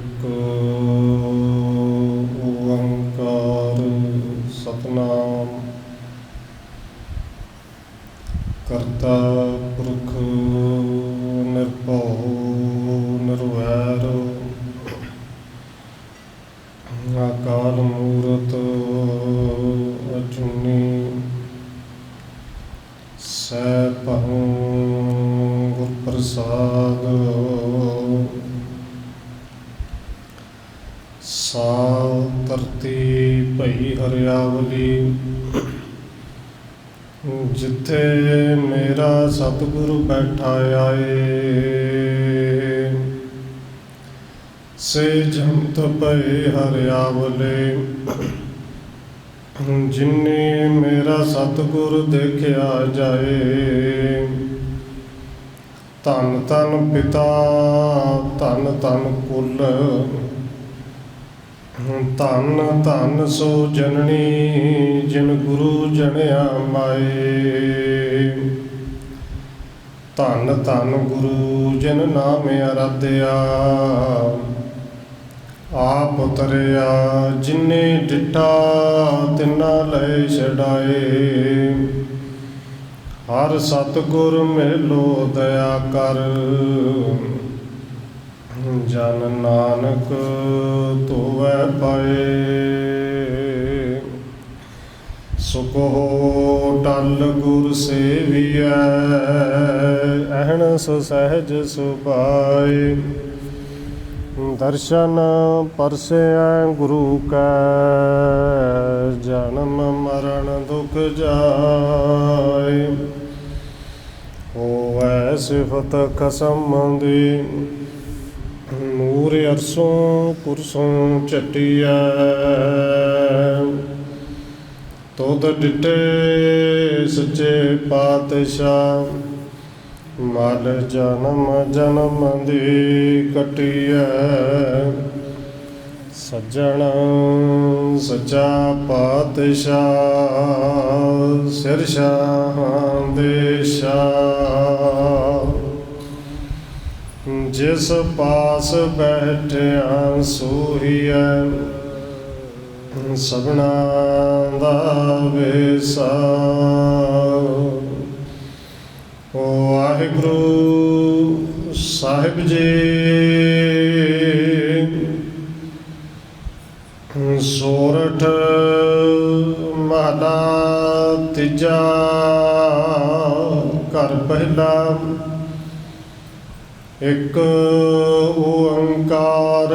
ਇੱਕ ਓੰਕਾਰ ਸਤਿਨਾਮ ਕਰਤਾ ਪੁਰਖ ਨਿਰਭਉ ਨਿਰਵੈਰ ਅਕਾਲ ਮੂਰਤ ਅਜੂਨੀ ਸੈਭੰ ਗੁਰ ਪ੍ਰਸਾਦ ਸਾਲ ਧਰਤੀ ਭਈ ਹਰਿਆਵਲੀ ਜਿੱਥੇ ਮੇਰਾ ਸਤਿਗੁਰ ਬੈਠਾ ਆਏ ਸੇ ਜੰਤ ਭਏ ਹਰਿਆਵਲੇ ਜਿਨੇ ਮੇਰਾ ਸਤਿਗੁਰ ਦੇਖਿਆ ਜਾਏ। ਧੰਨ ਧੰਨ ਪਿਤਾ ਧੰਨ ਧੰਨ ਕੁਲ ਧੰਨ ਧੰਨ ਸੋ ਜਨਨੀ ਜਿਨ ਗੁਰੂ ਜਣਿਆ ਮਾਏ। ਧੰਨ ਧੰਨ ਗੁਰੂ ਜਿਨ ਨਾਮ ਅਰਾਧਿਆ ਆਪ ਉਤਰਿਆ ਜਿਨੇ ਡਿਠਾ ਤਿਨਾ ਲੈ ਛਡਾਏ। ਹਰ ਸਤਿਗੁਰ ਮੇਲੋ ਦਇਆ ਕਰ ਜਨ ਨਾਨਕ ਧੋਵੈ ਪਾਏ। ਸੁਕੋ ਟਲ ਗੁਰ ਸੇਵੀਐ ਅਹਨਸ ਸਹਿਜ ਸੁਭਾਏ। ਦਰਸ਼ਨ ਪਰਸੈ ਗੁਰੂ ਕੈ ਜਨਮ ਮਰਨ ਦੁਖ ਜਾਏ। ਹੋਵੈ ਸਿਫਤ ਖਸਮ ਦੀ ਨੂਰ ਅਰਸੋਂ ਕੁਰਸੋਂ ਝਟੀਐ। ਤੁਧ ਡਿਠੇ ਸੱਚੇ ਪਾਤਸ਼ਾਹ ਮਲ ਜਨਮ ਜਨਮ ਦੀ ਕਟੀਐ। ਸੱਜਣ ਸੱਚਾ ਪਾਤਸ਼ਾਹ ਸਿਰ ਸ਼ਾਹਾਂ ਦੇ ਸ਼ਾਹ। ਜਿਸ ਪਾਸ ਬੈਠਿਆ ਸੋਹੀਐ ਸਭਨਾ ਦਾ ਵੇਸਾ। ਵਾਹਿਗੁਰੂ ਸਾਹਿਬ ਜੀ ਸੋਰਠ ਮਹਲਾ ਤੀਜਾ ਘਰ ਪਹਿਲਾ। ਇੱਕ ਓੰਕਾਰ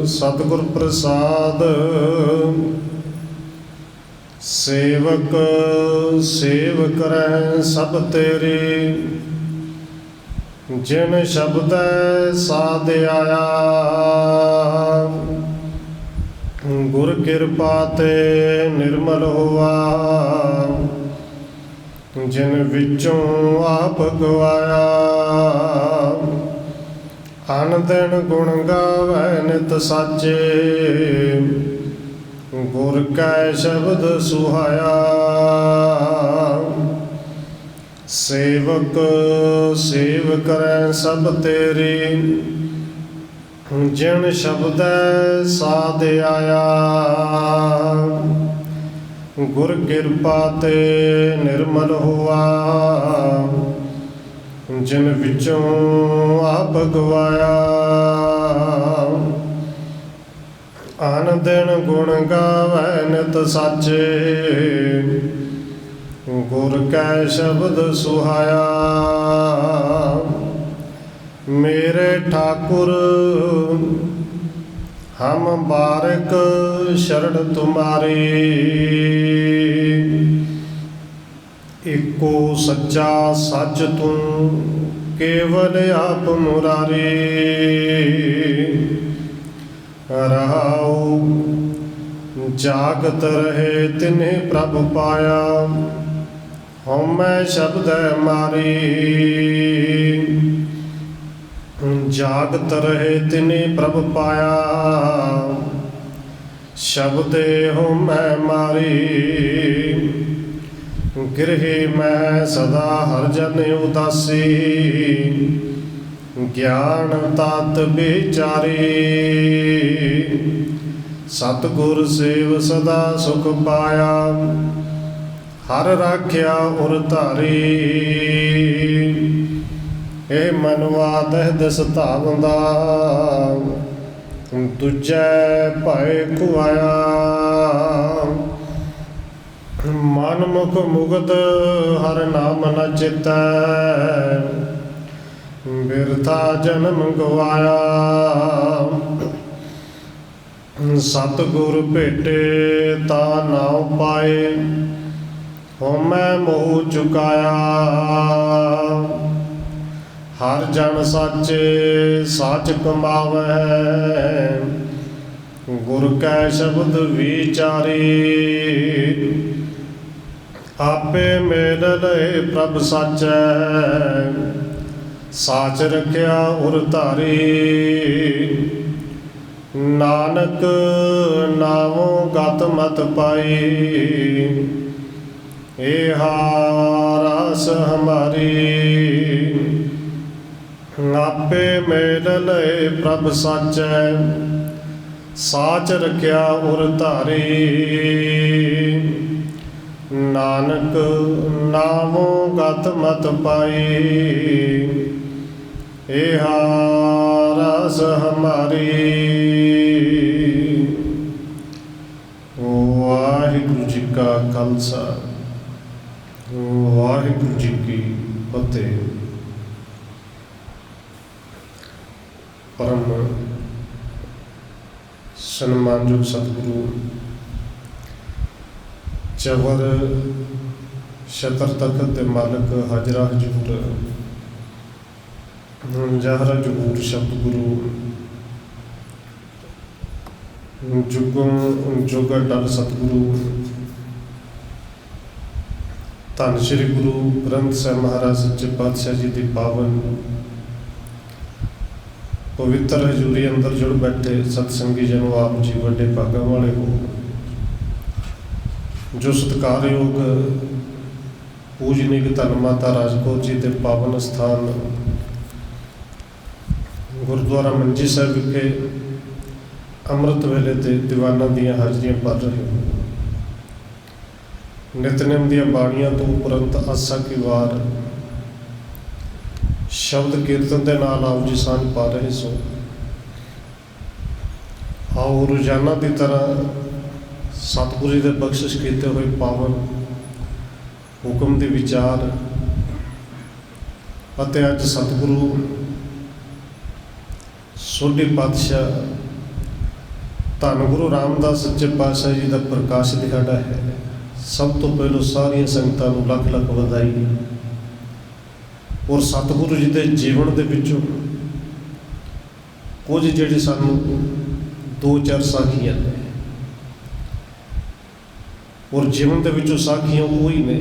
ਸਤਿਗੁਰ ਪ੍ਰਸਾਦ। ਸੇਵਕ ਸੇਵ ਕਰੈ ਸਭ ਤੇਰੀ ਜਿਨ ਸ਼ਬਦੈ ਸਾਧ ਆਇਆ। ਗੁਰ ਕਿਰਪਾ ਤੇ ਨਿਰਮਲ ਹੋਆ ਜਿਨ ਵਿੱਚੋਂ ਆਪ ਗਵਾਇਆ। ਅਨ ਦਿਨ ਗੁਣ ਗਾਵੈ ਨਿਤ ਸਾਚੇ ਗੁਰ ਕੈ ਸ਼ਬਦ ਸੁਹਾਇਆ। ਸੇਵਕ ਸੇਵ ਕਰੈ ਸਭ ਤੇਰੀ ਜਿਨ ਸ਼ਬਦੈ ਸਾਧ ਆਇਆ। ਗੁਰ ਕਿਰਪਾ ਤੇ ਨਿਰਮਲ ਹੋਆ ਜਿਨ ਵਿੱਚੋਂ ਆਪ ਗਵਾਇਆ। ਅਨ ਦਿਨ ਗੁਣ ਗਾਵੈ ਨਿਤ ਸਾਚੇ ਗੁਰ ਕੈ ਸ਼ਬਦ ਸੁਹਾਇਆ। ਮੇਰੇ ਠਾਕੁਰ ਹਮ ਬਾਰਿਕ ਸ਼ਰਨ ਤੁਮਾਰੀ। ਇੱਕੋ ਸੱਚਾ ਸੱਚ ਤੂੰ ਕੇਵਲ ਆਪ ਮੁਰਾਰੀ। ਰਹਾਉ ਜਾਗਤ ਰਹੇ ਤਿਨਿ ਪ੍ਰਭ ਪਾਇਆ ਹਉਮੈ ਸ਼ਬਦੈ ਮਾਰੀ। ਜਾਗਤ ਰਹੇ ਤਿਨਿ ਪ੍ਰਭ ਪਾਇਆ ਸ਼ਬਦੇ ਹਉਮੈ ਮਾਰੀ। ਗਿਰਹਿ ਮੈਂ ਸਦਾ ਹਰ ਜਨ ਉਦਾਸੀ ਗਿਆਨ ਤਤ ਵਿਚਾਰੇ। ਸਤਿਗੁਰ ਸੇਵ ਸਦਾ ਸੁਖ ਪਾਇਆ, ਹਰ ਰਾਖਿਆ ਉਰ ਧਾਰੀ। ਇਹ ਮਨਵਾ ਦਹਿ ਦਿਸ ਧਾਵੰਦਾ, ਦੂਜੈ ਭੈ ਖੁਆਇਆ। ਮਨ ਮੁਖ ਮੁਗਤ ਹਰ ਨਾਮ ਨ ਚਿਤੈ, ਬਿਰਥਾ ਜਨਮ ਗਵਾਇਆ। ਸਤਿਗੁਰ ਭੇਟੇ ਤਾ ਨਾਉ ਪਾਏ, ਹਉਮੈ ਮੋਹ ਚੁਕਾਇਆ। ਹਰ ਜਨ ਸਾਚੇ ਸਾਚ ਕਮਾਵੈ, ਗੁਰ ਕੈ ਸ਼ਬਦ ਵਿਚਾਰੇ। ਆਪੇ ਮੇਲ ਲਏ ਪ੍ਰਭ ਸਾਚੈ, ਸਾਚ ਰਖਿਆ ਉਰ ਧਾਰੀ। ਨਾਨਕ ਨਾਮੋ ਗਤ ਮਤ ਪਾਈ, ਏਹਾ ਰਾਸ ਹਮਾਰੀ। ਆਪੇ ਮੇਲ ਲਏ ਪ੍ਰਭ ਸਾਚੈ, ਸਾਚ ਰਖਿਆ ਉਰ ਧਾਰੀ। ਨਾਨਕ ਨਾਮੋ ਗਤ ਮਤ ਪਾਈ, ਏਹਾ ਰਾਸ ਹਮਾਰੀ। ਵਾਹਿਗੁਰੂ ਜੀ ਕਾ ਖਾਲਸਾ, ਵਾਹਿਗੁਰੂ ਜੀ ਕੀ ਫਤਿਹ। ਪਰਮ ਸਨਮਾਨਯੋਗ ਸਤਿਗੁਰੂ ਚਵਰ ਛਤਰ ਤਖਤ ਦੇ ਮਾਲਕ ਹਾਜ਼ਰਾ ਹਜ਼ੂਰ ਜਾਹਰਾ ਜਹੂਰ ਸ਼ਬਦ ਗੁਰੂ ਜੁਗਮ ਜੋਗਾ ਡਲ ਸਤਿਗੁਰੂ ਧੰਨ ਸ਼੍ਰੀ ਗੁਰੂ ਗ੍ਰੰਥ ਸਾਹਿਬ ਮਹਾਰਾਜ ਸੱਚੇ ਪਾਤਸ਼ਾਹ ਜੀ ਦੀ ਪਾਵਨ ਪਵਿੱਤਰ ਹਜ਼ੂਰੀ ਅੰਦਰ ਜੁੜ ਬੈਠੇ ਸਤਸੰਗੀ ਜਨੋ, ਆਪ ਜੀ ਵੱਡੇ ਭਾਗਾਂ ਵਾਲੇ ਹੋ ਜੋ ਸਤਿਕਾਰਯੋਗ ਪੂਜਨੀਕ ਧੰਨ ਮਾਤਾ ਰਾਜਕੌਰ ਜੀ ਦੇ ਪਾਵਨ ਸਥਾਨ ਗੁਰਦੁਆਰਾ ਮੰਜੀ ਸਾਹਿਬ ਵਿਖੇ ਅੰਮ੍ਰਿਤ ਵੇਲੇ ਤੇ ਦੀਵਾਨਾਂ ਦੀਆਂ ਹਾਜ਼ਰੀਆਂ ਭਰ ਰਹੇ ਹੋ। ਨਿਤਨੇਮ ਦੀਆਂ ਬਾਣੀਆਂ ਤੋਂ ਉਪਰੰਤ ਆਸਾ ਕੀ ਵਾਰ ਸ਼ਬਦ ਕੀਰਤਨ ਦੇ ਨਾਲ ਆਪ ਜੀ ਸਾਂਝ ਪਾ ਰਹੇ ਸੋ। ਆਓ ਰੋਜ਼ਾਨਾ ਦੀ ਤਰ੍ਹਾਂ ਸਤਿਗੁਰੂ ਜੀ ਦੇ ਬਖਸ਼ਿਸ਼ ਕੀਤੇ ਹੋਏ ਪਾਵਨ ਹੁਕਮ ਦੇ ਵਿਚਾਰ ਅਤੇ ਅੱਜ ਸਤਿਗੁਰੂ ਸੋਢੀ ਪਾਤਸ਼ਾਹ ਧੰਨ ਗੁਰੂ ਰਾਮਦਾਸ ਸੱਚੇ ਪਾਤਸ਼ਾਹ ਜੀ ਦਾ ਪ੍ਰਕਾਸ਼ ਦਿਹਾੜਾ ਹੈ। ਸਭ ਤੋਂ ਪਹਿਲਾਂ ਸਾਰੀਆਂ ਸੰਗਤਾਂ ਨੂੰ ਲੱਖ ਲੱਖ ਵਧਾਈ। ਔਰ ਸਤਿਗੁਰੂ ਜੀ ਦੇ ਜੀਵਨ ਦੇ ਵਿੱਚੋਂ ਕੁਝ ਜਿਹੜੇ ਸਾਨੂੰ ਦੋ ਚਾਰ ਸਾਖੀਆਂ ਨੇ, ਔਰ ਜੀਵਨ ਦੇ ਵਿੱਚੋਂ ਸਾਖੀਆਂ ਉਹ ਹੀ ਨੇ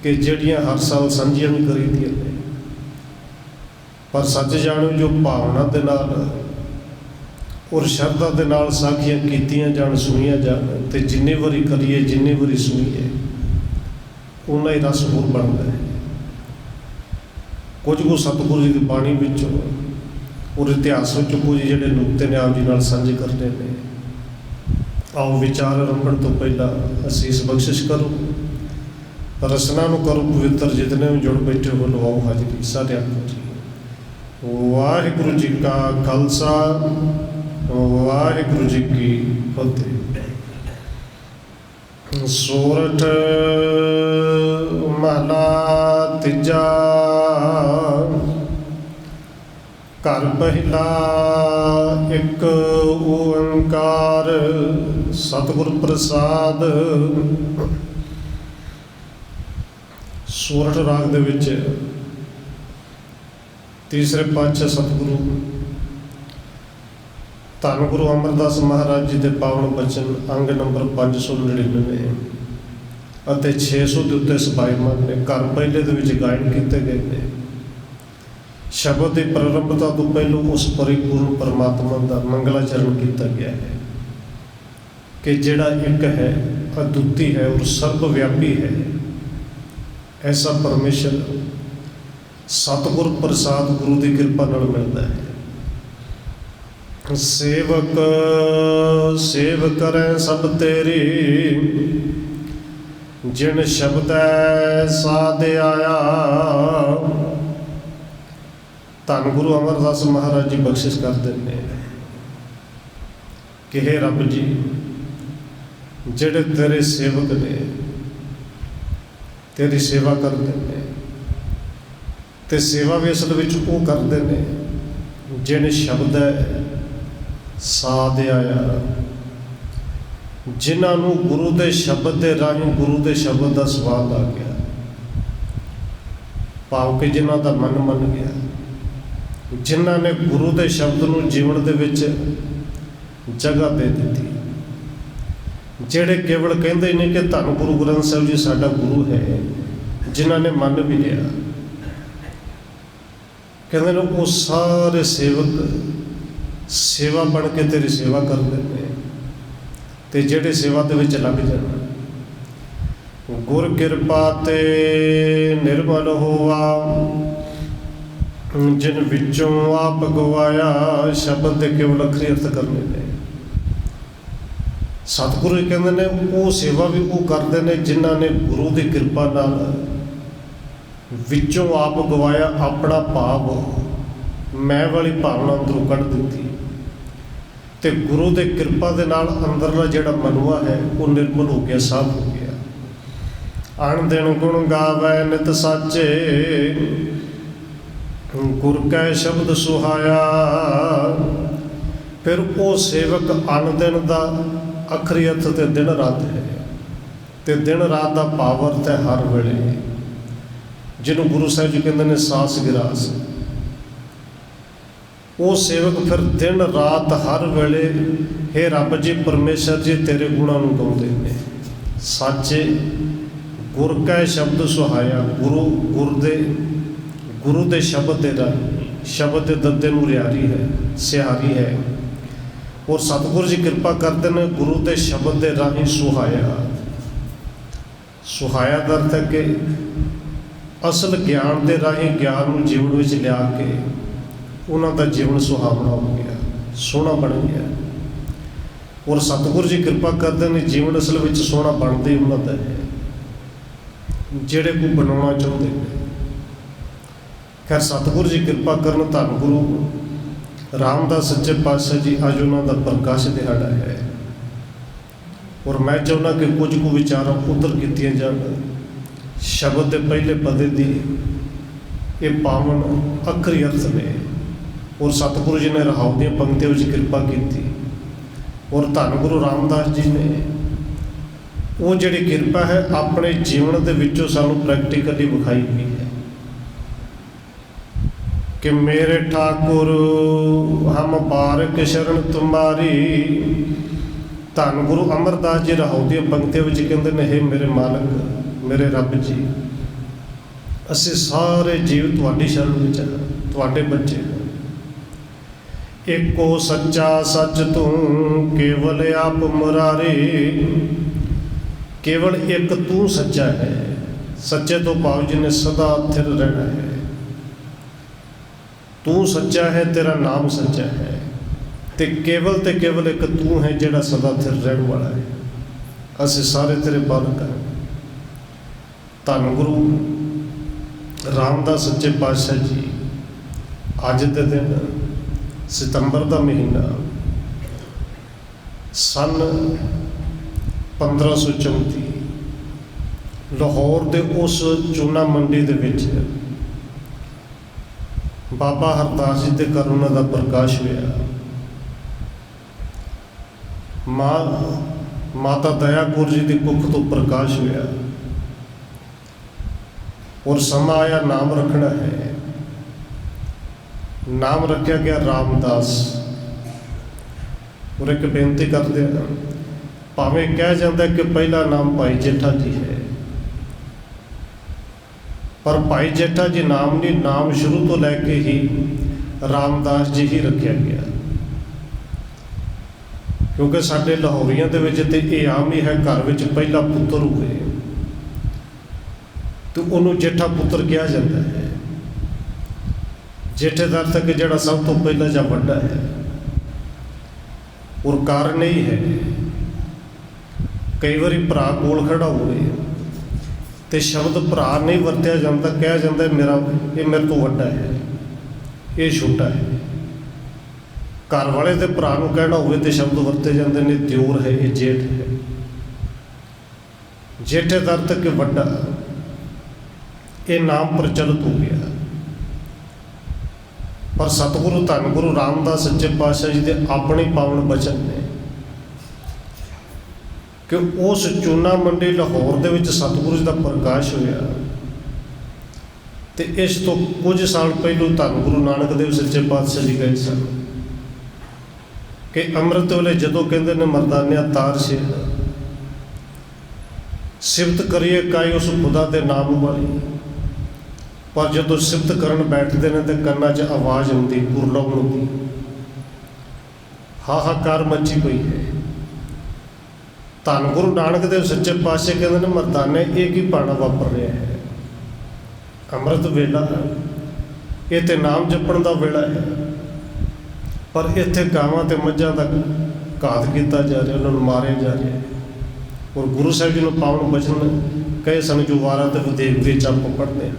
ਕਿ ਜਿਹੜੀਆਂ ਹਰ ਸਾਲ ਸਾਂਝੀਆਂ ਵੀ ਕਰੀਦੀਆਂ ਨੇ, ਪਰ ਸੱਚ ਜਾਣੋ ਜੋ ਭਾਵਨਾ ਦੇ ਨਾਲ ਔਰ ਸ਼ਰਧਾ ਦੇ ਨਾਲ ਸਾਖੀਆਂ ਕੀਤੀਆਂ ਜਾਣ, ਸੁਣੀਆਂ ਜਾਣ, ਤੇ ਜਿੰਨੀ ਵਾਰੀ ਕਰੀਏ ਜਿੰਨੀ ਵਾਰੀ ਸੁਣੀਏ ਉਨਾ ਹੀ ਰਸ ਹੋਰ ਬਣਦਾ ਹੈ। ਕੁਝ ਕੁ ਸਤਿਗੁਰੂ ਜੀ ਦੀ ਬਾਣੀ ਵਿੱਚੋਂ ਔਰ ਇਤਿਹਾਸ ਵਿੱਚੋਂ ਕੁਝ ਜਿਹੜੇ ਨੁਕਤੇ ਨੇ ਆਪ ਜੀ ਨਾਲ ਸਾਂਝੇ ਕਰਨੇ ਨੇ। ਆਓ ਵਿਚਾਰ ਆਰੰਭਣ ਤੋਂ ਪਹਿਲਾਂ ਅਸੀਸ ਬਖਸ਼ਿਸ਼ ਕਰੋ, ਰਸਨਾ ਨੂੰ ਕਰੋ ਪਵਿੱਤਰ। ਜਿਤਨੇ ਵੀ ਜੁੜ ਬੈਠੇ ਹੋ ਲਵਾਓ ਹਾਜ਼ਰੀ ਸਾਰਿਆਂ ਨੂੰ ਜੀ। ਵਾਹਿਗੁਰੂ ਜੀ ਕਾ ਖਾਲਸਾ, ਵਾਹਿਗੁਰੂ ਜੀ ਕੀ ਫਤਿਹ। ਸੋਰਠ ਮਹਲਾ ਤੀਜਾ, ਘਰ ਪਹਿਲਾ ਇੱਕ ਓੰਕਾਰ ਸਤਿਗੁਰ ਪ੍ਰਸਾਦ। ਸੋਰਠ ਰਾਗ ਦੇ ਵਿੱਚ ਤੀਸਰੇ ਪਾਤਸ਼ਾਹ ਸਤਿਗੁਰੂ ਧੰਨ ਗੁਰੂ ਅਮਰਦਾਸ ਮਹਾਰਾਜ ਜੀ ਦੇ ਪਾਵਨ ਬਚਨ ਅੰਗ ਨੰਬਰ 599 ਅਤੇ 600 ਦੇ ਉੱਤੇ ਸਬਾਈਮਾਨ ਨੇ। ਘਰ ਪਹਿਲੇ ਦੇ ਵਿੱਚ ਗਾਇਨ ਕੀਤੇ ਗਏ ਨੇ। ਸ਼ਬਦ ਦੀ ਪ੍ਰਾਰੰਭਤਾ ਤੋਂ ਪਹਿਲਾਂ ਉਸ ਪਰਿਪੂਰਨ ਪਰਮਾਤਮਾ ਦਾ ਮੰਗਲਾਚਰਨ ਕੀਤਾ ਗਿਆ ਹੈ ਕਿ ਜਿਹੜਾ ਇੱਕ ਹੈ, ਅਦੁੱਤੀ ਹੈ ਔਰ ਸਰਬ ਵਿਆਪੀ ਹੈ। ਐਸਾ ਪਰਮੇਸ਼ਰ सतगुर प्रसाद गुरु की कृपा नाल मिलता है। सेवक सेव करें सब तेरी, जिन शब्द साध आया। धन गुरु अमरदास महाराज जी बख्शिश करते हैं कि हे रब जी, जेड़े तेरे सेवक ने तेरी सेवा करते हैं, ते सेवा भी असल विच वो करते हैं जिन शब्द साध आया, जिन्होंने गुरु के शब्द के राही गुरु के शब्द का स्वाद आ गया, भाव कि जिन्हों का मन मन गया, जिन्होंने गुरु के शब्द को जीवन के विच जगह दे दी। जेड़े केवल कहते नहीं कि धन गुरु ग्रंथ साहिब जी साडा गुरु है, जिन्होंने मन भी लिया, कहते हैं वो सारे सेवक सेवा बन के तेरी सेवा करते हैं, ते जेड़े सेवा दे विच लग जाना। गुर किरपा ते निर्मल होवा, जिन विचों आप गवाया। शब्द के केवल अखरी अर्थ करने ने। सतगुरु कहते हैं वो सेवा भी वो करते हैं जिन्होंने गुरु की कृपा नाल विचों आप गवाया, अपना भाव मैं वाली भावना अंदरों कढ़ दी, तो गुरु की कृपा के नाल अंदरला जिहड़ा मनुआ है वो निर्मल हो गया, साफ हो गया। अण दिन गुण गावै नित साचे, गुर कै शब्द सुहाया। फिर वो सेवक अन दिन का अखरी अर्थ ते दिन रात है, ते दिन रात का भाव अर्थ है हर वेले, जिन्होंने गुरु साहिब जी कहते हैं सास गिरास। वो सेवक फिर दिन रात हर वेले हे रब जी परमेश्वर जी तेरे गुणों को गाउंदे ने। साचे गुर कै शब्द सुहाया, गुरु दे शब्द दे शब्द के दद्दे नूं रियारी है, सिहारी है। और सतगुरु जी कृपा करते हैं गुरु के शब्द के राही सुहाया। सुहाया का अर्थ है कि असल ज्ञान के राही ज्ञान में जीवन में लिया के उन्होंने जीवन सुहावना हो गया, सोहना बन गया। और सतगुरु जी कृपा करते हैं जीवन असल में सोहना बनते ही उन्होंने है जेड़े को बनाना चाहते हैं। खैर सतगुरु जी कृपा करन, धन गुरु रामदास सच्चे पातशाह जी अज उन्होंने प्रकाश दिहाड़ा है। और मैं चाहना कि कुछ को विचार उधर कीतियां जान। शब्द के पहले पदे की ये पावन अखरी अर्थ ने। और सतगुरु जी ने रहाउ दी पंक्तियों में कृपा की। और धन गुरु रामदास जी ने वो जिहड़ी कृपा है अपने जीवन के विचों सानू प्रैक्टिकली विखाई हुई है कि मेरे ठाकुर हम बारक शरण तुम्हारी। धन गुरु अमरदास जी रहाउ दी पंक्तियों में कहते हैं हे मेरे मालक, मेरे रब जी, असी सारे जीव तुहाडी शरण विच हैं, तुहाडे बच्चे हैं। एको सच्चा सच तू केवल आप मुरारी। केवल एक तू सच्चा है, सच्चे तो भाव जी ने सदा स्थिर रहना है। तू सच्चा है, तेरा नाम सच्चा है, ते केवल एक तू है जिहड़ा सदा स्थिर रहने वाला है। असीं सारे तेरे बालक हैं। धन गुरु रामदास सच्चे पातशाह जी अज के दिन सितंबर का महीना सन 1534 लाहौर के उस चूना मंडी के विच बाबा हरदास जी के घर उन्हों प्रकाश होया। माता दया कौर जी की कुख तो प्रकाश होया। और समा आया नाम रखना है। नाम रखा गया रामदास। और एक बेनती करते हैं, भावें कह जाता है कि पहला नाम भाई जेठा जी है, पर भाई जेठा जी नाम नहीं, नाम शुरू तो लैके ही रामदास जी ही रखा गया। क्योंकि साडे लाहौरियां दे विच ते ये आम ही है, घर विच पहला पुत्र हुए तो उन्होंने जेठा पुत्र कहा जाता है। जेठे दर तक जड़ा सब तो पहला जा वड्डा है और कारण यही है। कई बार भरा कोल खड़ा होवे तो शब्द भरा नहीं वरत्या जाता, कहा जाता है मेरा ये मेरे तो वड्डा है, ये छोटा है। घर वाले तो भरा नूं कहना होवे तो शब्द वरते जाते हैं दियोर है, ये जेठ है। जेठे दर तक वड्डा ये नाम प्रचलित हो गया। पर सतगुरु धन गुरु रामदास सच्चे पातशाह जी के अपने पावन बचन ने कि उस चूना मंडी लाहौर दे विच सतगुरु जी का प्रकाश होया ते इस तो कुछ साल पहलू धन गुरु नानक देव सच्चे पातशाह जी गए सन कि अमृत वेले जदों कहंदे ने मरदानिया तार से सिफत करिए काई उस खुदा के नाम वाली, पर जो सिफत करन बैठते हैं तो कन्ना च आवाज़ आती कुरलम होती, हाहाकार मची पई है। धन गुरु नानक देव सच्चे पातशाह कहते हैं मरदाने एक ही पाना वापर रहा है, अमृत वेला ये तो नाम जपण का वेला है, पर इत्थे गावां ते मझां दा घात किया जा रहा, उन्होंने मारे जा रहे हैं। और गुरु साहब जी ने पावन बचन कहे सन जो वारा तो विदेख विच आप पढ़ते हैं।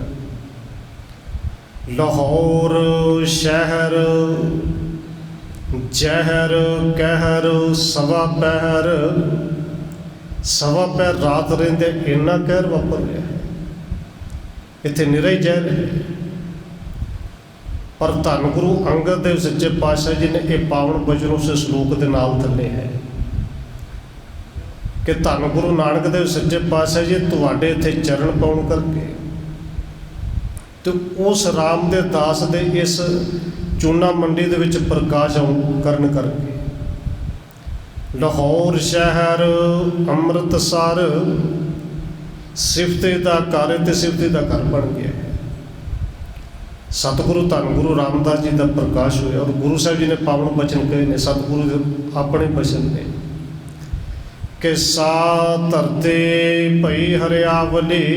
लाहौर शहर जहर कहर सवा पैर रात रहिंदे इन्ना कहर वापर रहा है, इत्थे निरा ही जहर है। पर धन गुरु अंगद देव सच्चे पातशाह जी ने यह पावन बचन उस श्लोक के नाल थले है कि धन गुरु नानक देव सच्चे पातशाह जी तुहाडे इत्थे चरण पाउण करके तो उस राम दे दास दे इस चूना मंडी दे विच प्रकाश करन करके लाहौर शहर अमृतसर सिफते दा घर ते सिफते दा घर बन गया है। सतगुरु धन गुरु रामदास जी का प्रकाश होया और गुरु साहब जी ने पावन बचन कहे ने सतगुरु अपने बचन ने कि सा धरते पई हरियावली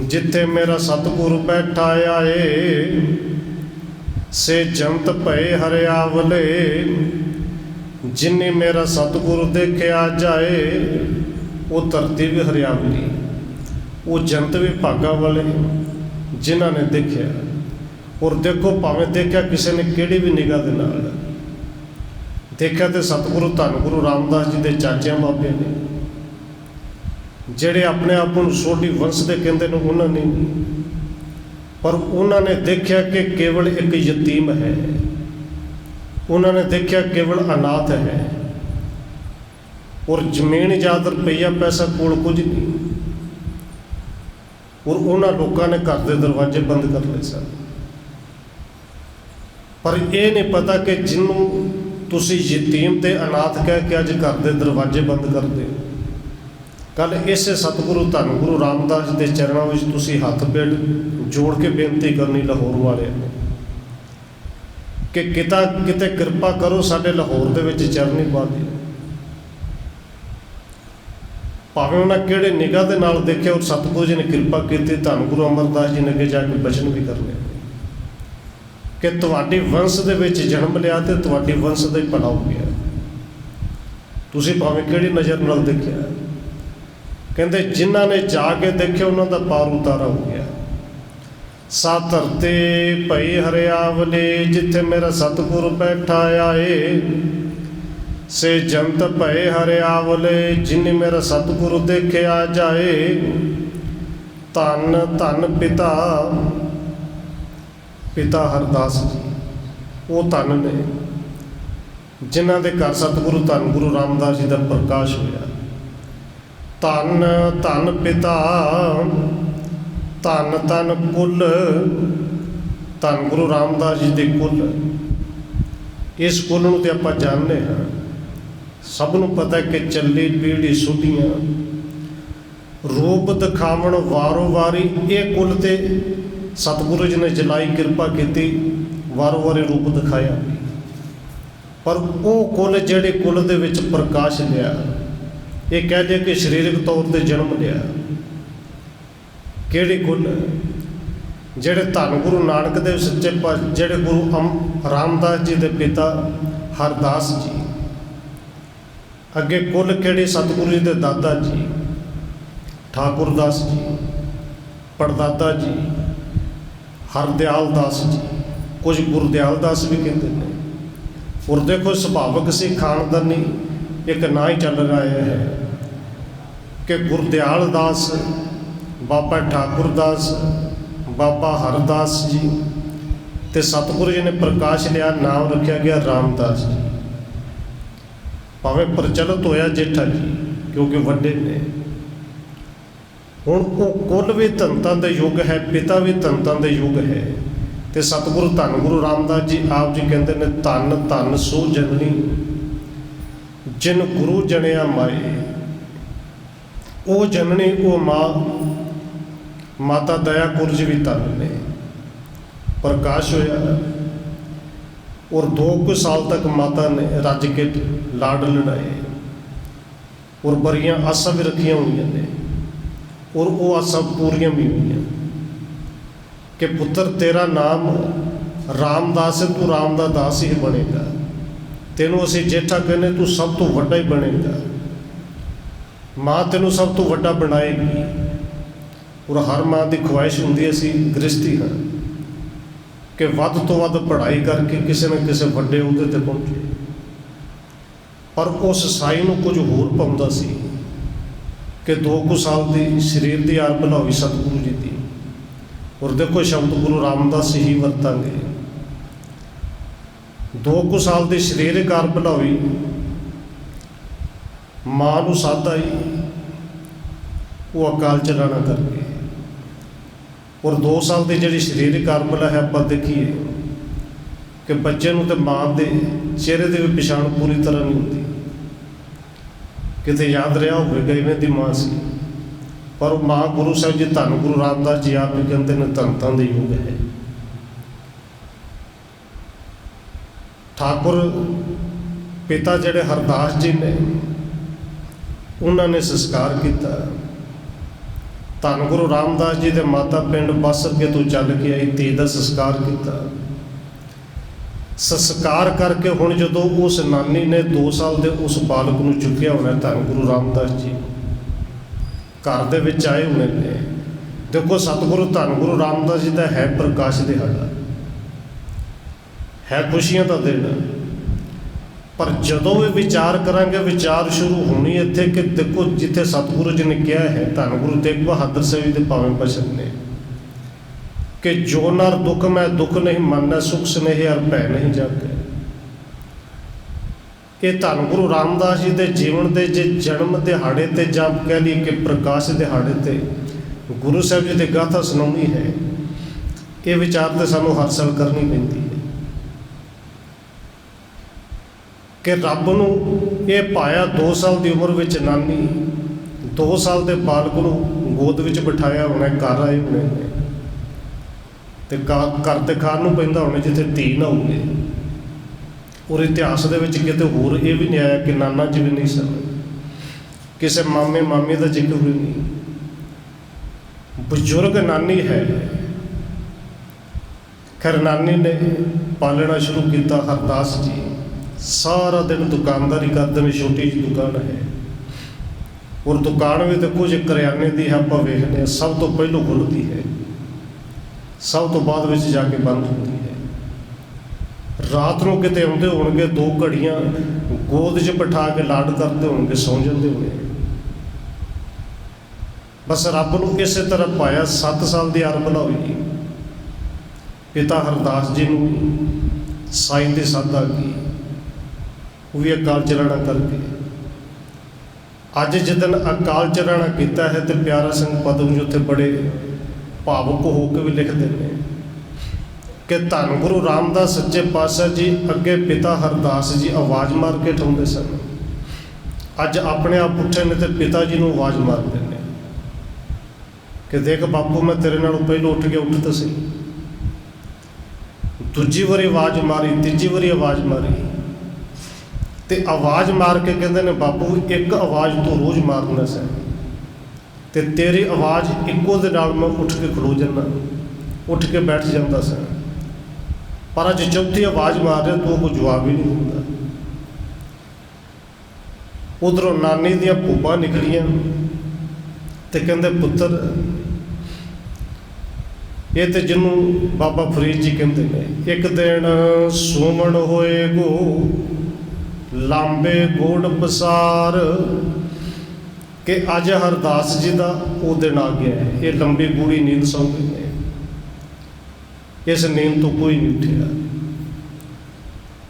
जिथे मेरा सतगुरु बैठा आए से जंत भय हरियावले जिन्हें मेरा सतगुरु देखे आ जाए वो धरती भी हरियावली, वो जंत भी भागा वाले जिन्हों ने देखा। और देखो भावें देखा किसी ने केड़ी भी निगाह दे नाल देखा तो सतगुरु धन गुरु रामदास जी के चाचा बाबे ने जेड़े अपने आप को सोढ़ी वंश के कहते हैं उन्होंने नहीं, पर उन्होंने देखा कि केवल एक यतीम है, उन्होंने देखा केवल अनाथ है और जमीन जात रुपया पैसा कोल कुछ नहीं। और उन्होंने लोगों ने घर के दरवाजे बंद कर ले सन, पर यह नहीं पता कि जिन्हों तुसी यतीम ते अनाथ कह के अज घर के दरवाजे बंद कर दे, कल इस सतगुरु धन गुरु रामदास के चरणों में तुसी हाथ पेड़ जोड़ के बेनती करनी लाहौर वाले कि किते कृपा करो साडे लाहौर दे विच चरनी पा दी। भावें उन्हें किहड़े निगाह दे नाल देखे और सतगुरु जी ने कृपा की, धन गुरु अमरदास जी ने अगे जाके बचन भी करने कि तुहाडी वंश दे विच जन्म लिया तो तुहाडी वंश दा ही भला हो गया। तुसी भावें किहड़ी नज़र नाल देखिया, कहते जिन्हों ने जाके देखे उन्होंने पार उतारा हो गया। सा धरते भई हरियावले जिथे मेरा सतगुरु बैठा आए से जंत भय हरियावले जिन्हें मेरा सतगुरु देखे आ जाए। धन धन पिता पिता हरदास जी वो धन ने जिन्हों के घर सतगुरु धन गुरु रामदास जी का प्रकाश होया। धन धन पिता धन धन कुल धन गुरु रामदास जी के कुल। इस कुल नूं ते आपां जानते हैं, सबनों पता है कि चली पीढ़ी सुधियां रूप दिखावन वारों वारी ये कुल ते सतगुरु जी ने जलाई कृपा की वारों वारी रूप दिखाया। पर वो कुल जिहड़े कुल दे विच प्रकाश लिया, ये कह दिया कि शरीरक तौर पर जन्म लिया। किहड़े कुल ਜਿਹੜੇ ਧੰਨ ਗੁਰੂ ਨਾਨਕ ਦੇਵ ਸੱਚੇ ਪਾਤਸ਼ਾਹ, ਜਿਹੜੇ ਗੁਰੂ ਰਾਮਦਾਸ ਜੀ ਦੇ ਪਿਤਾ ਹਰਦਾਸ ਜੀ, ਅੱਗੇ ਕੁੱਲ ਕਿਹੜੇ ਸਤਿਗੁਰੂ ਜੀ ਦੇ ਦਾਦਾ ਜੀ ਠਾਕੁਰਦਾਸ ਜੀ, ਪੜਦਾਦਾ ਜੀ ਹਰਦਿਆਲ ਦਾਸ ਜੀ, ਕੁਝ ਗੁਰਦਿਆਲ ਦਾਸ ਵੀ ਕਹਿੰਦੇ ਨੇ। ਔਰ ਦੇਖੋ ਸੁਭਾਵਕ ਸੀ ਖਾਨਦਾਨੀ ਇੱਕ ਨਾਂ ਹੀ ਚੱਲ ਰਿਹਾ ਹੈ ਕਿ ਗੁਰਦਿਆਲ ਦਾਸ, ਬਾਬਾ ਠਾਕੁਰਦਾਸ, ਬਾਬਾ ਹਰਦਾਸ ਜੀ, ਤੇ ਸਤਿਗੁਰੂ ਜੀ ਨੇ ਪ੍ਰਕਾਸ਼ ਲਿਆ, ਨਾਮ ਰੱਖਿਆ ਗਿਆ ਰਾਮਦਾਸ ਜੀ। ਭਾਵੇਂ ਪ੍ਰਚਲਿਤ ਹੋਇਆ ਜੇਠਾ ਜੀ ਕਿਉਂਕਿ ਵੱਡੇ ਨੇ। ਹੁਣ ਉਹ ਕੁੱਲ ਵੀ ਧੰਤਾਂ ਦੇ ਯੁੱਗ ਹੈ, ਪਿਤਾ ਵੀ ਧੰਤਾਂ ਦੇ ਯੁੱਗ ਹੈ। ਤੇ ਸਤਿਗੁਰੂ ਧੰਨ ਗੁਰੂ ਰਾਮਦਾਸ ਜੀ ਆਪ ਜੀ ਕਹਿੰਦੇ ਨੇ, ਧੰਨ ਧੰਨ ਸੋ ਜਨਨੀ ਜਿਨ ਗੁਰੂ ਜਣਿਆ ਮਾਏ। ਉਹ ਜਨਨੀ, ਉਹ ਮਾਤਾ ਦਇਆ ਕੁਰਜ ਵੀ ਧੰਨ ਨੇ। ਪ੍ਰਕਾਸ਼ ਹੋਇਆ ਔਰ 2 ਸਾਲ ਤੱਕ ਮਾਤਾ ਨੇ ਰੱਜ ਕੇ ਲਾਡ ਲੜਾਏ ਔਰ ਬੜੀਆਂ ਆਸਾਂ ਵੀ ਰੱਖੀਆਂ ਹੋਈਆਂ ਨੇ। ਔਰ ਉਹ ਆਸਾਂ ਪੂਰੀਆਂ ਵੀ ਹੋਈਆਂ ਕਿ ਪੁੱਤਰ ਤੇਰਾ ਨਾਮ ਰਾਮਦਾਸ ਹੈ, ਤੂੰ ਰਾਮ ਦਾ ਦਾਸ ਹੀ ਬਣੇਗਾ। ਤੈਨੂੰ ਅਸੀਂ ਜੇਠਾ ਕਹਿੰਦੇ, ਤੂੰ ਸਭ ਤੋਂ ਵੱਡਾ ਹੀ ਬਣੇਗਾ। ਮਾਂ ਤੈਨੂੰ ਸਭ ਤੋਂ ਵੱਡਾ ਬਣਾਏਗੀ। ਔਰ ਹਰ ਮਾਂ ਦੀ ਖੁਆਇਸ਼ ਹੁੰਦੀ, ਅਸੀਂ ਗ੍ਰਸਤੀ ਹਾਂ ਕਿ ਵੱਧ ਤੋਂ ਵੱਧ ਪੜ੍ਹਾਈ ਕਰਕੇ ਕਿਸੇ ਨਾ ਕਿਸੇ ਵੱਡੇ ਅਹੁਦੇ 'ਤੇ ਪਹੁੰਚੇ। ਪਰ ਉਸ ਸਾਈ ਨੂੰ ਕੁਝ ਹੋਰ ਪਾਉਂਦਾ ਸੀ ਕਿ 2 ਸਾਲ ਦੀ ਸਰੀਰ ਦੀ ਆਰ ਭਲਾਈ ਸਤਿਗੁਰੂ ਜੀ ਦੀ। ਔਰ ਦੇਖੋ ਸ਼ਬਦ ਗੁਰੂ ਰਾਮਦਾਸ ਹੀ ਵਰਤਾਂਗੇ। 2 ਸਾਲ ਦੀ ਸਰੀਰਕ ਆਰ ਭਲਾਈ ਮਾਂ ਨੂੰ ਸਾਧਾ ਹੀ ਉਹ ਅਕਾਲ ਚਲਾਣਾ ਕਰਕੇ। ਔਰ 2 ਸਾਲ ਦੀ ਜਿਹੜੀ ਸਰੀਰਕ ਆਰ ਭਲਾ ਹੈ, ਆਪਾਂ ਦੇਖੀਏ ਕਿ ਬੱਚੇ ਨੂੰ ਤੇ ਮਾਂ ਦੇ ਚਿਹਰੇ ਦੇ ਵੀ ਪਛਾਣ ਪੂਰੀ ਤਰ੍ਹਾਂ ਨਹੀਂ ਹੁੰਦੀ। ਕਿਤੇ ਯਾਦ ਰਿਹਾ ਹੋਵੇਗਾ ਇਵੇਂ ਦੀ ਮਾਂ ਸੀ। ਪਰ ਉਹ ਮਾਂ ਗੁਰੂ ਸਾਹਿਬ ਜੀ ਧੰਨ ਗੁਰੂ ਰਾਮਦਾਸ ਜੀ ਆਪ ਵੀ ਕਹਿੰਦੇ ਨੇ, ਧੰਤਾਂ ਦੇ ਯੁੱਗ ਹੈ। ਠਾਕੁਰ ਪਿਤਾ ਜਿਹੜੇ ਹਰਦਾਸ ਜੀ ਨੇ, ਉਹਨਾਂ ਨੇ ਸੰਸਕਾਰ ਕੀਤਾ। ਧੰਨ ਗੁਰੂ ਰਾਮਦਾਸ ਜੀ ਦੇ ਮਾਤਾ ਪਿੰਡ ਬੱਸ ਅੱਗੇ ਤੋਂ ਚੱਲ ਕੇ ਆਈ, ਧੀ ਦਾ ਸੰਸਕਾਰ ਕੀਤਾ। ਸੰਸਕਾਰ ਕਰਕੇ ਹੁਣ ਜਦੋਂ ਉਸ ਨਾਨੀ ਨੇ 2 ਸਾਲ ਦੇ ਉਸ ਬਾਲਕ ਨੂੰ ਚੁੱਕਿਆ ਹੋਣਾ, ਧੰਨ ਗੁਰੂ ਰਾਮਦਾਸ ਜੀ ਘਰ ਦੇ ਵਿੱਚ ਆਏ ਹੋਣੇ ਨੇ। ਦੇਖੋ ਸਤਿਗੁਰੂ ਧੰਨ ਗੁਰੂ ਰਾਮਦਾਸ ਜੀ ਦਾ ਹੈ ਪ੍ਰਕਾਸ਼ ਦਿਹਾੜਾ, ਹੈ ਖੁਸ਼ੀਆਂ ਦਾ ਦਿਨ। ਪਰ ਜਦੋਂ ਵੀ ਵਿਚਾਰ ਕਰਾਂਗੇ, ਵਿਚਾਰ ਸ਼ੁਰੂ ਹੋਣੀ ਇੱਥੇ ਕਿ ਦੇਖੋ ਜਿੱਥੇ ਸਤਿਗੁਰੂ ਜੀ ਨੇ ਕਿਹਾ ਹੈ, ਧੰਨ ਗੁਰੂ ਤੇਗ ਬਹਾਦਰ ਸਾਹਿਬ ਦੇ ਭਾਵੇਂ ਬਚਨ ਨੇ ਕਿ ਜੋ ਨਰ ਦੁੱਖ ਮੈਂ ਦੁੱਖ ਨਹੀਂ ਮੰਨੈ, ਸੁਖ ਸਨੇਹ ਅਰ ਭੈ ਨਹੀਂ ਜਾਗੈ। ਇਹ ਧੰਨ ਗੁਰੂ ਰਾਮਦਾਸ ਜੀ ਦੇ ਜੀਵਨ ਦੇ ਜੇ ਜਨਮ ਦਿਹਾੜੇ 'ਤੇ ਜਾਂ ਕਹਿ ਲਈਏ ਕਿ ਪ੍ਰਕਾਸ਼ ਦਿਹਾੜੇ 'ਤੇ ਗੁਰੂ ਸਾਹਿਬ ਜੀ ਦੀ ਗਾਥਾ ਸੁਣਾਉਣੀ ਹੈ, ਇਹ ਵਿਚਾਰ ਤੇ ਸਾਨੂੰ ਹਰ ਸਾਲ ਕਰਨੀ ਪੈਂਦੀ ਹੈ ਕਿ ਰੱਬ ਨੂੰ ਇਹ ਪਾਇਆ 2 ਸਾਲ ਦੀ ਉਮਰ ਵਿੱਚ ਨਾਨੀ, 2 ਸਾਲ ਦੇ ਬਾਲਕ ਨੂੰ ਗੋਦ ਵਿੱਚ ਬਿਠਾਇਆ ਹੋਣਾ, ਘਰ ਆਏ ਹੋਣੇ ਨੇ ਤੇ ਘਰ ਤੇ ਖਾਣ ਨੂੰ ਪੈਂਦਾ ਹੋਣਾ ਜਿੱਥੇ ਧੀ ਨਾ ਹੋਵੇ। ਔਰ ਇਤਿਹਾਸ ਦੇ ਵਿੱਚ ਕਿਤੇ ਹੋਰ ਇਹ ਵੀ ਨਹੀਂ ਆਇਆ ਕਿ ਨਾਨਾ ਜੀ ਵੀ ਨਹੀਂ ਸਨ, ਕਿਸੇ ਮਾਮੇ ਮਾਮੇ ਦਾ ਜ਼ਿਕਰ ਵੀ ਨਹੀਂ। ਬਜ਼ੁਰਗ ਨਾਨੀ ਹੈ। ਖੈਰ ਨਾਨੀ ਨੇ ਪਾਲਣਾ ਸ਼ੁਰੂ ਕੀਤਾ। ਹਰਦਾਸ ਜੀ ਸਾਰਾ ਦਿਨ ਦੁਕਾਨਦਾਰੀ ਕਰਦੇ ਨੇ, ਛੋਟੀ ਜਿਹੀ ਦੁਕਾਨ ਹੈ। ਔਰ ਦੁਕਾਨ ਵੀ ਦੇਖੋ ਜੇ ਕਰਿਆਨੇ ਦੀ ਹੈ, ਆਪਾਂ ਵੇਖਦੇ ਹਾਂ ਸਭ ਤੋਂ ਪਹਿਲੋਂ ਖੁੱਲ੍ਹਦੀ ਹੈ, ਸਭ ਤੋਂ ਬਾਅਦ ਵਿੱਚ ਜਾ ਕੇ ਬੰਦ ਹੁੰਦੀ ਹੈ। ਰਾਤ ਨੂੰ ਕਿਤੇ ਆਉਂਦੇ ਹੋਣਗੇ, 2 ਘੜੀਆਂ ਗੋਦ 'ਚ ਬਿਠਾ ਕੇ ਲਾਡ ਕਰਦੇ ਹੋਣਗੇ, ਸੌਂ ਜਾਂਦੇ ਹੋਣੇ। ਬਸ ਰੱਬ ਨੂੰ ਇਸੇ ਤਰ੍ਹਾਂ ਪਾਇਆ। 7 ਸਾਲ ਦੀ ਅਰਬ ਹੋਈ ਪਿਤਾ ਹਰਦਾਸ ਜੀ ਨੂੰ ਸਾਈਂ ਦੀ ਸੱਦ ਆ ਗਈ, ਉਹ ਵੀ ਅਕਾਲ ਚਲਾਣਾ ਕਰਕੇ। ਅੱਜ ਜਿੱਦਣ ਅਕਾਲ ਚਲਾਣਾ ਕੀਤਾ ਹੈ ਤੇ ਪਿਆਰਾ ਸਿੰਘ ਪਦਮ ਜੀ ਉੱਥੇ ਬੜੇ ਭਾਵੁਕ ਹੋ ਕੇ ਵੀ ਲਿਖਦੇ ਨੇ ਕਿ ਧੰਨ ਗੁਰੂ ਰਾਮਦਾਸ ਸੱਚੇ ਪਾਤਸ਼ਾਹ ਜੀ ਅੱਗੇ ਪਿਤਾ ਹਰਦਾਸ ਜੀ ਆਵਾਜ਼ ਮਾਰ ਕੇ ਉਠਾਉਂਦੇ ਸਨ, ਅੱਜ ਆਪਣੇ ਆਪ ਉੱਠੇ ਨੇ ਤੇ ਪਿਤਾ ਜੀ ਨੂੰ ਆਵਾਜ਼ ਮਾਰਦੇ ਨੇ ਕਿ ਦੇਖ ਬਾਪੂ ਮੈਂ ਤੇਰੇ ਨਾਲੋਂ ਪਹਿਲਾਂ ਉੱਠ ਗਿਆ, ਉੱਠ ਤਾਂ ਸਹੀ। ਦੂਜੀ ਵਾਰੀ ਆਵਾਜ਼ ਮਾਰੀ, ਤੀਜੀ ਵਾਰੀ ਆਵਾਜ਼ ਮਾਰੀ ਤੇ ਆਵਾਜ਼ ਮਾਰ ਕੇ ਕਹਿੰਦੇ ਨੇ ਬਾਪੂ ਇੱਕ ਆਵਾਜ਼ ਤੂੰ ਰੋਜ਼ ਮਾਰਨਾ ਸੈਂ ਤੇ ਤੇਰੀ ਆਵਾਜ਼ ਇੱਕੋ ਦੇ ਨਾਲ ਮੈਂ ਉੱਠ ਕੇ ਖਲੋ ਜਾਂਦਾ। ਉੱਠ ਕੇ ਬੈਠ ਜਾਂਦਾ ਸੀ। ਪਰ ਅੱਜ ਚੌਥੀ ਆਵਾਜ਼ ਮਾਰ ਰਿਹਾ ਤੂੰ ਕੋਈ ਜਵਾਬ ਹੀ ਨਹੀਂ ਦਿੰਦਾ। ਉਧਰੋਂ ਨਾਨੀ ਦੀਆਂ ਭੂਬਾਂ ਨਿਕਲੀਆਂ ਤੇ ਕਹਿੰਦੇ ਪੁੱਤਰ ਇਹ ਤੇ ਜਿਹਨੂੰ ਬਾਬਾ ਫਰੀਦ ਜੀ ਕਹਿੰਦੇ ਨੇ, ਇੱਕ ਦਿਨ ਸੋਮਣ ਹੋਏ ਗੋ ਲਾਂਬੇ ਗੋੜ ਪਸਾਰ, ਕਿ ਅੱਜ ਹਰਦਾਸ ਜੀ ਦਾ ਉਹ ਦਿਨ ਆ ਗਿਆ ਹੈ। ਇਹ ਲੰਬੀ ਗੂੜੀ ਨੀਂਦ ਸੌਂ ਗਏ ਨੇ, ਇਸ ਨੀਂਦ ਤੋਂ ਕੋਈ ਨਹੀਂ ਉੱਠਿਆ।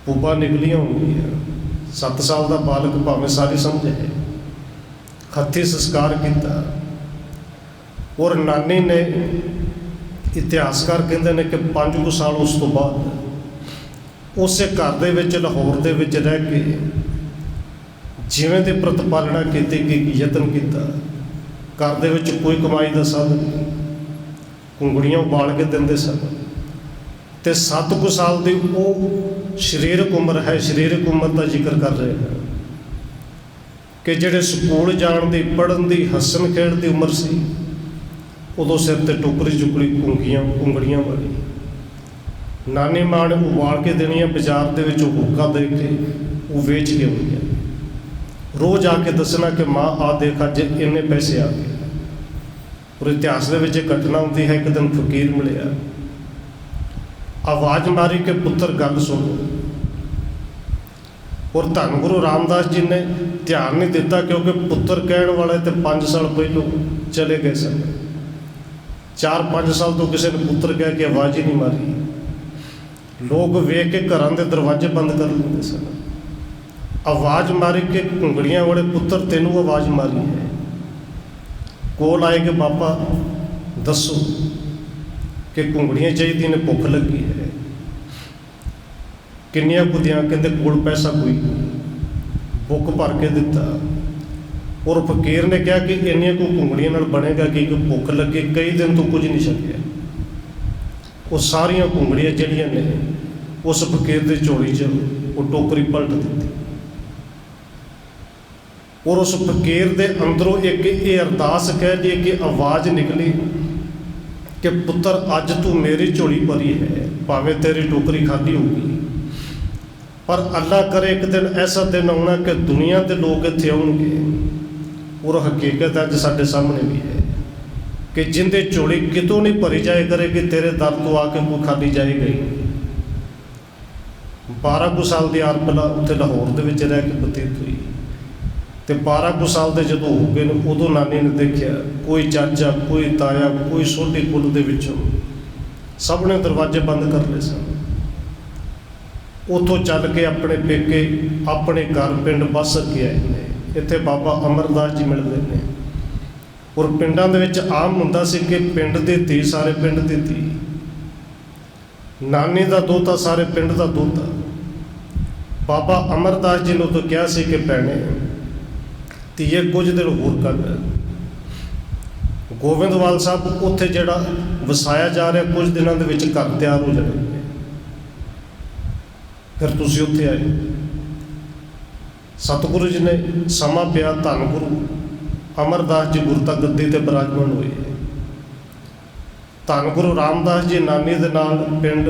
ਭੂਬਾਂ ਨਿਕਲੀਆਂ ਹੋਣਗੀਆਂ। 7 ਸਾਲ ਦਾ ਬਾਲਕ ਭਾਵੇਂ ਸਾਰੀ ਸਮਝ ਹੈ। ਹੱਥੀਂ ਸੰਸਕਾਰ ਕੀਤਾ। ਔਰ ਨਾਨੀ ਨੇ, ਇਤਿਹਾਸਕਾਰ ਕਹਿੰਦੇ ਨੇ ਕਿ 5 ਸਾਲ ਉਸ ਤੋਂ ਬਾਅਦ ਉਸੇ ਘਰ ਦੇ ਵਿੱਚ ਲਾਹੌਰ ਦੇ ਵਿੱਚ ਰਹਿ ਕੇ ਜਿਵੇਂ ਦੀ ਪ੍ਰਤਪਾਲਣਾ ਕੀਤੀ ਕਿ ਯਤਨ ਕੀਤਾ। ਘਰ ਦੇ ਵਿੱਚ ਕੋਈ ਕਮਾਈ ਦਾ ਸਾਧਨ ਨਹੀਂ, ਘੁੰਗੜੀਆਂ ਉਬਾਲ ਕੇ ਦਿੰਦੇ ਸਨ। ਤੇ 7 ਸਾਲ ਦੀ ਉਹ ਸਰੀਰਕ ਉਮਰ ਹੈ, ਸਰੀਰਕ ਉਮਰ ਦਾ ਜ਼ਿਕਰ ਕਰ ਰਹੇ ਹਨ ਕਿ ਜਿਹੜੇ ਸਕੂਲ ਜਾਣ ਦੀ, ਪੜ੍ਹਨ ਦੀ, ਹੱਸਣ ਖੇਡ ਦੀ ਉਮਰ ਸੀ, ਉਦੋਂ ਸਿਰ ਤੇ ਟੋਕਰੀ ਚੁੱਕਣੀ ਘੁੰਗੜੀਆਂ ਵਾਲੀ। ਨਾਨੀ ਮਾਂ ਨੇ ਉਬਾਲ ਕੇ ਦੇਣੀਆਂ, ਬਾਜ਼ਾਰ ਦੇ ਵਿੱਚ ਹੁੱਕਾ ਦੇ ਕੇ ਉਹ ਵੇਚ ਕੇ ਆਉਣੀਆਂ। ਰੋਜ਼ ਆ ਕੇ ਦੱਸਣਾ ਕਿ ਮਾਂ ਆ ਦੇਖ ਅੱਜ ਇੰਨੇ ਪੈਸੇ ਆ ਗਏ। ਔਰ ਇਤਿਹਾਸ ਦੇ ਵਿੱਚ ਇਹ ਘਟਨਾ ਹੁੰਦੀ ਹੈ, ਇੱਕ ਦਿਨ ਫਕੀਰ ਮਿਲਿਆ, ਆਵਾਜ਼ ਮਾਰੀ ਕਿ ਪੁੱਤਰ ਗੱਲ ਸੁਣੋ। ਔਰ ਧੰਨ ਗੁਰੂ ਰਾਮਦਾਸ ਜੀ ਨੇ ਧਿਆਨ ਨਹੀਂ ਦਿੱਤਾ, ਕਿਉਂਕਿ ਪੁੱਤਰ ਕਹਿਣ ਵਾਲੇ ਤੇ 5 ਸਾਲ ਪਹਿਲੋਂ ਚਲੇ ਗਏ ਸਨ। 4-5 ਸਾਲ ਤੋਂ ਕਿਸੇ ਨੇ ਪੁੱਤਰ ਕਹਿ ਕੇ ਆਵਾਜ਼ ਹੀ ਨਹੀਂ ਮਾਰੀ। ਲੋਕ ਵੇਖ ਕੇ ਘਰਾਂ ਦੇ ਦਰਵਾਜ਼ੇ ਬੰਦ ਕਰ ਲੈਂਦੇ ਸਨ। ਆਵਾਜ਼ ਮਾਰੀ ਕਿ ਘੁੰਗੜੀਆਂ ਵਾਲੇ ਪੁੱਤਰ ਤੈਨੂੰ ਆਵਾਜ਼ ਮਾਰੀ ਹੈ। ਕੋਲ ਆਏ ਕਿ ਬਾਬਾ ਦੱਸੋ ਕਿ ਘੁੰਗੜੀਆਂ ਚਾਹੀਦੀਆਂ ਨੇ, ਭੁੱਖ ਲੱਗੀ ਹੈ। ਕਿੰਨੀਆਂ ਕੁੱਦੀਆਂ? ਕਹਿੰਦੇ ਕੋਲ ਪੈਸਾ ਕੋਈ ਨਹੀਂ। ਬੁੱਕ ਭਰ ਕੇ ਦਿੱਤਾ। ਔਰ ਫਕੀਰ ਨੇ ਕਿਹਾ ਕਿ ਇੰਨੀਆਂ ਕੁ ਘੁੰਗੜੀਆਂ ਨਾਲ ਬਣੇਗਾ ਕਿ ਭੁੱਖ ਲੱਗੇ, ਕਈ ਦਿਨ ਤੋਂ ਕੁਝ ਨਹੀਂ ਛਕਿਆ। ਉਹ ਸਾਰੀਆਂ ਘੁੰਗੜੀਆਂ ਜਿਹੜੀਆਂ ਨੇ ਉਸ ਫਕੀਰ ਦੇ ਝੋਲੀ 'ਚ ਉਹ ਟੋਕਰੀ ਪਲਟ ਦਿੱਤੀ। ਔਰ ਉਸ ਫਕੀਰ ਦੇ ਅੰਦਰੋਂ ਇੱਕ ਇਹ ਅਰਦਾਸ ਕਹਿ ਦੀ ਕਿ ਆਵਾਜ਼ ਨਿਕਲੀ ਕਿ ਪੁੱਤਰ ਅੱਜ ਤੂੰ ਮੇਰੀ ਝੋਲੀ ਭਰੀ ਹੈ, ਭਾਵੇਂ ਤੇਰੀ ਟੋਕਰੀ ਖਾਲੀ ਹੋਊਗੀ, ਪਰ ਅੱਲਾ ਕਰੇ ਇੱਕ ਦਿਨ ਐਸਾ ਦਿਨ ਆਉਣਾ ਕਿ ਦੁਨੀਆ ਦੇ ਲੋਕ ਇੱਥੇ ਆਉਣਗੇ। ਔਰ ਹਕੀਕਤ ਅੱਜ ਸਾਡੇ ਸਾਹਮਣੇ ਵੀ ਹੈ ਕਿ ਜਿੰਦੇ ਝੋਲੀ ਕਿਤੋਂ ਨਹੀਂ ਭਰੀ ਜਾਏ ਕਰੇਗੀ, ਤੇਰੇ ਦਰ ਤੋਂ ਆ ਕੇ ਕੋਈ ਖਾਲੀ ਜਾਏਗਾ ਹੀ। 12 ਸਾਲ ਦੀ ਆਰਪਲਾ ਉੱਥੇ ਲਾਹੌਰ ਦੇ ਵਿੱਚ ਰਹਿ ਕੇ ਬਤੀਤ ਹੋਈ। ਤੇ 12 ਸਾਲ ਦੇ ਜਦੋਂ ਹੋ ਗਏ ਨੇ, ਉਦੋਂ ਨਾਨੀ ਨੇ ਦੇਖਿਆ ਕੋਈ ਚਾਚਾ, ਕੋਈ ਤਾਇਆ, ਕੋਈ ਸੋਢੀ ਕੁੱਲ ਦੇ ਵਿੱਚੋਂ ਸਭ ਨੇ ਦਰਵਾਜ਼ੇ ਬੰਦ ਕਰ ਲਏ ਸਨ। ਉੱਥੋਂ ਚੱਲ ਕੇ ਆਪਣੇ ਪੇਕੇ, ਆਪਣੇ ਘਰ ਪਿੰਡ ਬਾਸਰ ਕੇ ਆਏ ਨੇ। ਇੱਥੇ ਬਾਬਾ ਅਮਰਦਾਸ ਜੀ ਮਿਲਦੇ ਨੇ। ਔਰ ਪਿੰਡਾਂ ਦੇ ਵਿੱਚ ਆਮ ਹੁੰਦਾ ਸੀ ਕਿ ਪਿੰਡ ਦੀ ਧੀ ਸਾਰੇ ਪਿੰਡ ਦੀ ਧੀ, ਨਾਨੀ ਦਾ ਦੋਤਾ ਸਾਰੇ ਪਿੰਡ ਦਾ ਦੋਤਾ। ਬਾਬਾ ਅਮਰਦਾਸ ਜੀ ਨੂੰ ਤਾਂ ਕਿਹਾ ਸੀ ਕਿ ਭੈਣੇ ਧੀਏ ਕੁਝ ਦਿਨ ਹੋਰ ਕਰ। ਗੋਬਿੰਦਵਾਲ ਸਾਹਿਬ ਉੱਥੇ ਜਿਹੜਾ ਵਸਾਇਆ ਜਾ ਰਿਹਾ, ਕੁਝ ਦਿਨਾਂ ਦੇ ਵਿੱਚ ਘਰ ਤਿਆਰ ਹੋ ਜਾਣਗੇ। ਫਿਰ ਤੁਸੀਂ ਉੱਥੇ ਆਏ। ਸਤਿਗੁਰੂ ਜੀ ਨੇ ਸਮਾਂ ਪਿਆ, ਧੰਨ ਗੁਰੂ ਅਮਰਦਾਸ ਜੀ ਗੁਰਤਾ ਗੱਦੀ 'ਤੇ ਬਿਰਾਜਮਾਨ ਹੋਏ। ਧੰਨ ਗੁਰੂ ਰਾਮਦਾਸ ਜੀ ਨਾਨੀ ਦੇ ਨਾਲ ਪਿੰਡ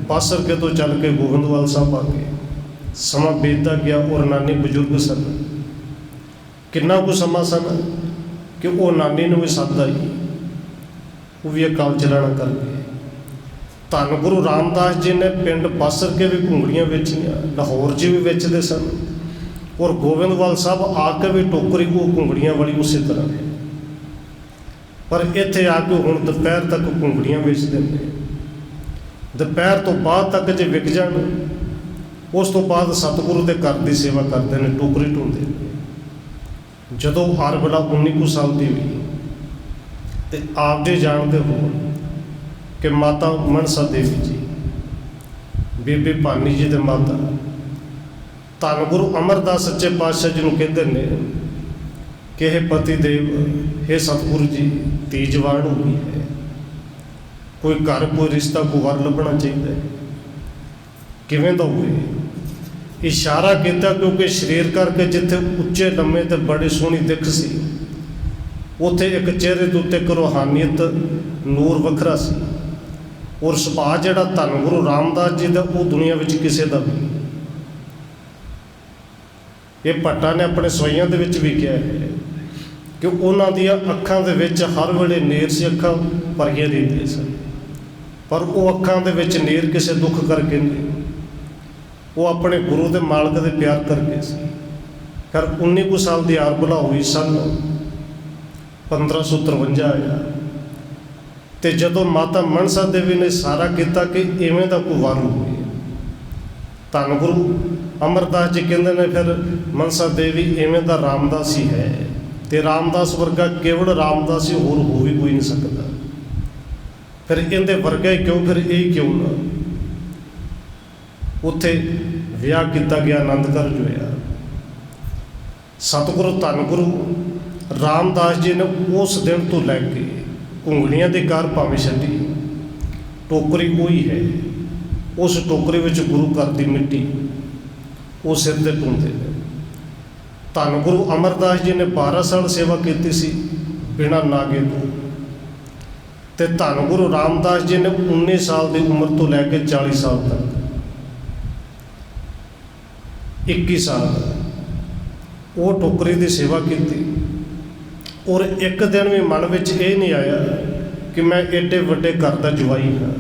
ਬਾਸਰਕੇ ਤੋਂ ਚੱਲ ਕੇ ਗੋਬਿੰਦਵਾਲ ਸਾਹਿਬ ਆ ਗਏ। ਸਮਾਂ ਬੀਤਦਾ ਗਿਆ ਔਰ ਨਾਨੀ ਬਜ਼ੁਰਗ ਸਨ। ਕਿੰਨਾ ਕੁ ਸਮਾਂ ਸਨ ਕਿ ਉਹ ਨਾਨੀ ਨੂੰ ਵੀ ਸੱਦ ਆਈ, ਉਹ ਵੀ ਅਕਾਲ ਚਲਾਣਾ ਕਰ ਗਏ। ਧੰਨ ਗੁਰੂ ਰਾਮਦਾਸ ਜੀ ਨੇ ਪਿੰਡ ਬਾਸਰਕੇ ਵੀ ਘੁੰਗੜੀਆਂ ਵੇਚੀਆਂ, ਲਾਹੌਰ 'ਚ ਵੀ ਵੇਚਦੇ ਸਨ। ਔਰ ਗੋਬਿੰਦਵਾਲ ਸਾਹਿਬ ਆ ਕੇ ਵੀ ਟੋਕਰੀ ਉਹ ਘੁੰਗੜੀਆਂ ਵਾਲੀ ਉਸੇ ਤਰ੍ਹਾਂ ਹੈ। ਪਰ ਇੱਥੇ ਆ ਕੇ ਹੁਣ ਦੁਪਹਿਰ ਤੱਕ ਘੁੰਗੜੀਆਂ ਵੇਚਦੇ ਨੇ। ਦੁਪਹਿਰ ਤੋਂ ਬਾਅਦ ਤੱਕ ਜੇ ਵਿਕ ਜਾਣ, ਉਸ ਤੋਂ ਬਾਅਦ ਸਤਿਗੁਰੂ ਦੇ ਘਰ ਦੀ ਸੇਵਾ ਕਰਦੇ ਨੇ, ਟੋਕਰੀ ਢੋਂਦੇ ਨੇ। ਜਦੋਂ ਆਰਬਲਾ 19 ਸਾਲ ਦੀ ਹੋਈ ਤੇ ਆਪਦੇ ਜਾਣਦੇ ਹੋ ਕਿ ਮਾਤਾ ਮਨਸਾ ਦੇਵੀ ਜੀ, ਬੀਬੀ ਭਾਨੀ ਜੀ ਦੇ ਮਾਤਾ, ਧੰਨ ਗੁਰੂ ਅਮਰਦਾਸ ਸੱਚੇ ਪਾਤਸ਼ਾਹ ਜੀ ਨੂੰ ਕਹਿੰਦੇ ਨੇ ਕਿ ਇਹ ਪਤੀ ਦੇਵ, ਇਹ ਸਤਿਗੁਰੂ ਜੀ ਧੀ ਜਵਾਨ ਹੋ ਗਈ ਹੈ, ਕੋਈ ਘਰ, ਕੋਈ ਰਿਸ਼ਤਾ, ਕੋਈ ਵਰ ਲੱਭਣਾ ਚਾਹੀਦਾ ਹੈ। ਕਿਵੇਂ ਦਾ ਹੋਵੇ? ਇਸ਼ਾਰਾ ਕੀਤਾ ਕਿਉਂਕਿ ਸਰੀਰ ਕਰਕੇ ਜਿੱਥੇ ਉੱਚੇ ਲੰਮੇ ਤੇ ਬੜੀ ਸੋਹਣੀ ਦਿੱਖ ਸੀ, ਉੱਥੇ ਇੱਕ ਚਿਹਰੇ ਦੇ ਉੱਤੇ ਇੱਕ ਰੂਹਾਨੀਅਤ, ਨੂਰ ਵੱਖਰਾ ਸੀ। ਔਰ ਸੁਭਾਅ ਜਿਹੜਾ ਧੰਨ ਗੁਰੂ ਰਾਮਦਾਸ ਜੀ ਦਾ ਉਹ ਦੁਨੀਆ ਵਿੱਚ ਕਿਸੇ ਦਾ ਵੀ ਨਹੀਂ। ਇਹ ਭੱਟਾ ਨੇ ਆਪਣੇ ਸਵਈਆਂ ਦੇ ਵਿੱਚ ਵੀ ਕਿਹਾ ਹੈ ਕਿ ਉਹਨਾਂ ਦੀਆਂ ਅੱਖਾਂ ਦੇ ਵਿੱਚ ਹਰ ਵੇਲੇ ਨੇਰ ਸੀ, ਅੱਖਾਂ ਭਰੀਆਂ ਰਹਿੰਦੀਆਂ ਸਨ, ਪਰ ਉਹ ਅੱਖਾਂ ਦੇ ਵਿੱਚ ਨੇਰ ਕਿਸੇ ਦੁੱਖ ਕਰਕੇ ਨਹੀਂ, ਉਹ ਆਪਣੇ ਗੁਰੂ ਦੇ ਮਾਲਕ ਦੇ ਪਿਆਰ ਕਰਕੇ ਸੀ। ਫਿਰ 19 ਕੁ ਸਾਲ ਦੀ ਆਰਬਲਾ ਹੋਈ, ਸਨ 1553 ਆਇਆ, ਅਤੇ ਜਦੋਂ ਮਾਤਾ ਮਨਸਾ ਦੇਵੀ ਨੇ ਸਾਰਾ ਕੀਤਾ ਕਿ ਇਵੇਂ ਦਾ ਕੋਈ ਵਾਰ ਹੋਵੇ। ਧੰਨ ਗੁਰੂ ਅਮਰਦਾਸ ਜੀ ਕਹਿੰਦੇ ਨੇ ਫਿਰ ਮਨਸਾ ਦੇਵੀ ਇਵੇਂ ਦਾ ਰਾਮਦਾਸ ਹੀ ਹੈ, ਅਤੇ ਰਾਮਦਾਸ ਵਰਗਾ ਕੇਵਲ ਰਾਮਦਾਸ ਹੀ ਹੋਰ ਹੋ ਵੀ ਕੋਈ ਨਹੀਂ ਸਕਦਾ। ਫਿਰ ਇਹਦੇ ਵਰਗਾ ਹੀ ਕਿਉਂ, ਫਿਰ ਇਹ ਕਿਉਂ ਨਾ। ਉੱਥੇ ਵਿਆਹ ਕੀਤਾ ਗਿਆ, ਆਨੰਦ ਕਾਰਜ ਹੋਇਆ। ਸਤਿਗੁਰੂ ਧੰਨ ਗੁਰੂ ਰਾਮਦਾਸ ਜੀ ਨੇ ਉਸ ਦਿਨ ਤੋਂ ਲੈ ਕੇ ਘੁੰਗਣੀਆਂ ਦੀ ਕਾਰ ਭਾਵੇਂ ਛੱਡੀ, ਟੋਕਰੀ ਉਹੀ ਹੈ, ਉਸ ਟੋਕਰੀ ਵਿੱਚ ਗੁਰੂ ਘਰ ਦੀ ਮਿੱਟੀ ਉਹ ਸਿਰ 'ਤੇ ਢੂੰਦੇ ਨੇ। ਧੰਨ ਗੁਰੂ ਅਮਰਦਾਸ ਜੀ ਨੇ 12 ਸਾਲ ਸੇਵਾ ਕੀਤੀ ਸੀ ਬਿਨਾਂ ਨਾਗੇ ਤੋਂ, ਅਤੇ ਧੰਨ ਗੁਰੂ ਰਾਮਦਾਸ ਜੀ ਨੇ 19 ਸਾਲ ਦੀ ਉਮਰ ਤੋਂ ਲੈ ਕੇ 40 ਸਾਲ ਤੱਕ 21 ਸਾਲ ਉਹ ਟੋਕਰੀ ਦੀ ਸੇਵਾ ਕੀਤੀ। ਔਰ ਇੱਕ ਦਿਨ ਵੀ ਮਨ ਵਿੱਚ ਇਹ ਨਹੀਂ ਆਇਆ ਕਿ ਮੈਂ ਏਡੇ ਵੱਡੇ ਘਰ ਦਾ ਜਵਾਈ ਹਾਂ,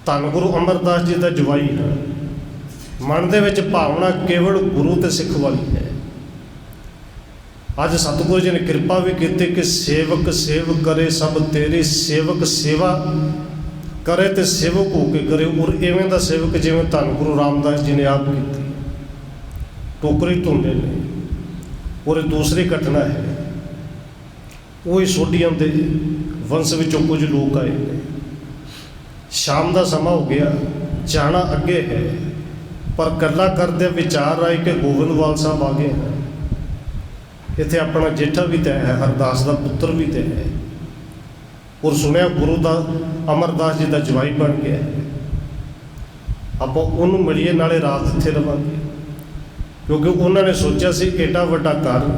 ਧੰਨ ਗੁਰੂ ਅਮਰਦਾਸ ਜੀ ਦਾ ਜਵਾਈ ਹਾਂ। ਮਨ ਦੇ ਵਿੱਚ ਭਾਵਨਾ ਕੇਵਲ ਗੁਰੂ ਅਤੇ ਸਿੱਖ ਵਾਲੀ ਹੈ। ਅੱਜ ਸਤਿਗੁਰੂ ਜੀ ਨੇ ਕਿਰਪਾ ਵੀ ਕੀਤੀ ਕਿ ਸੇਵਕ ਸੇਵ ਕਰੇ ਸਭ ਤੇਰੀ, ਸੇਵਕ ਸੇਵਾ ਕਰੇ ਅਤੇ ਸੇਵਕ ਹੋ ਕੇ ਕਰੇ। ਔਰ ਇਵੇਂ ਦਾ ਸੇਵਕ ਜਿਵੇਂ ਧੰਨ ਗੁਰੂ ਰਾਮਦਾਸ ਜੀ ਨੇ ਆਪ ਕੀਤੀ, ਟੋਕਰੀ ਢੂੰਡੇ ਨੇ। ਔਰ ਦੂਸਰੀ ਘਟਨਾ ਹੈ, ਉਹ ਹੀ ਸੋਢੀਆਂ ਦੇ ਵੰਸ਼ ਵਿੱਚੋਂ ਕੁਝ ਲੋਕ ਆਏ ਨੇ। ਸ਼ਾਮ ਦਾ ਸਮਾਂ ਹੋ ਗਿਆ, ਜਾਣਾ ਅੱਗੇ ਹੈ, ਪਰ ਗੱਲਾਂ ਕਰਦੇ ਵਿਚਾਰ ਆਏ ਕਿ ਗੋਬਿੰਦਵਾਲ ਸਾਹਿਬ ਆ ਗਏ ਹਨ। ਇੱਥੇ ਆਪਣਾ ਜੇਠਾ ਵੀ ਤੈਅ ਹੈ, ਹਰਦਾਸ ਦਾ ਪੁੱਤਰ ਵੀ ਤੈਅ ਹੈ। ਔਰ ਸੁਣਿਆ ਗੁਰੂ ਦਾ ਅਮਰਦਾਸ ਜੀ ਦਾ ਜਵਾਈ ਬਣ ਗਿਆ, ਆਪਾਂ ਉਹਨੂੰ ਮਿਲੀਏ, ਨਾਲੇ ਰਾਤ ਇੱਥੇ ਰਵਾਂਗੇ। ਕਿਉਂਕਿ ਉਹਨਾਂ ਨੇ ਸੋਚਿਆ ਸੀ ਏਡਾ ਵੱਡਾ ਘਰ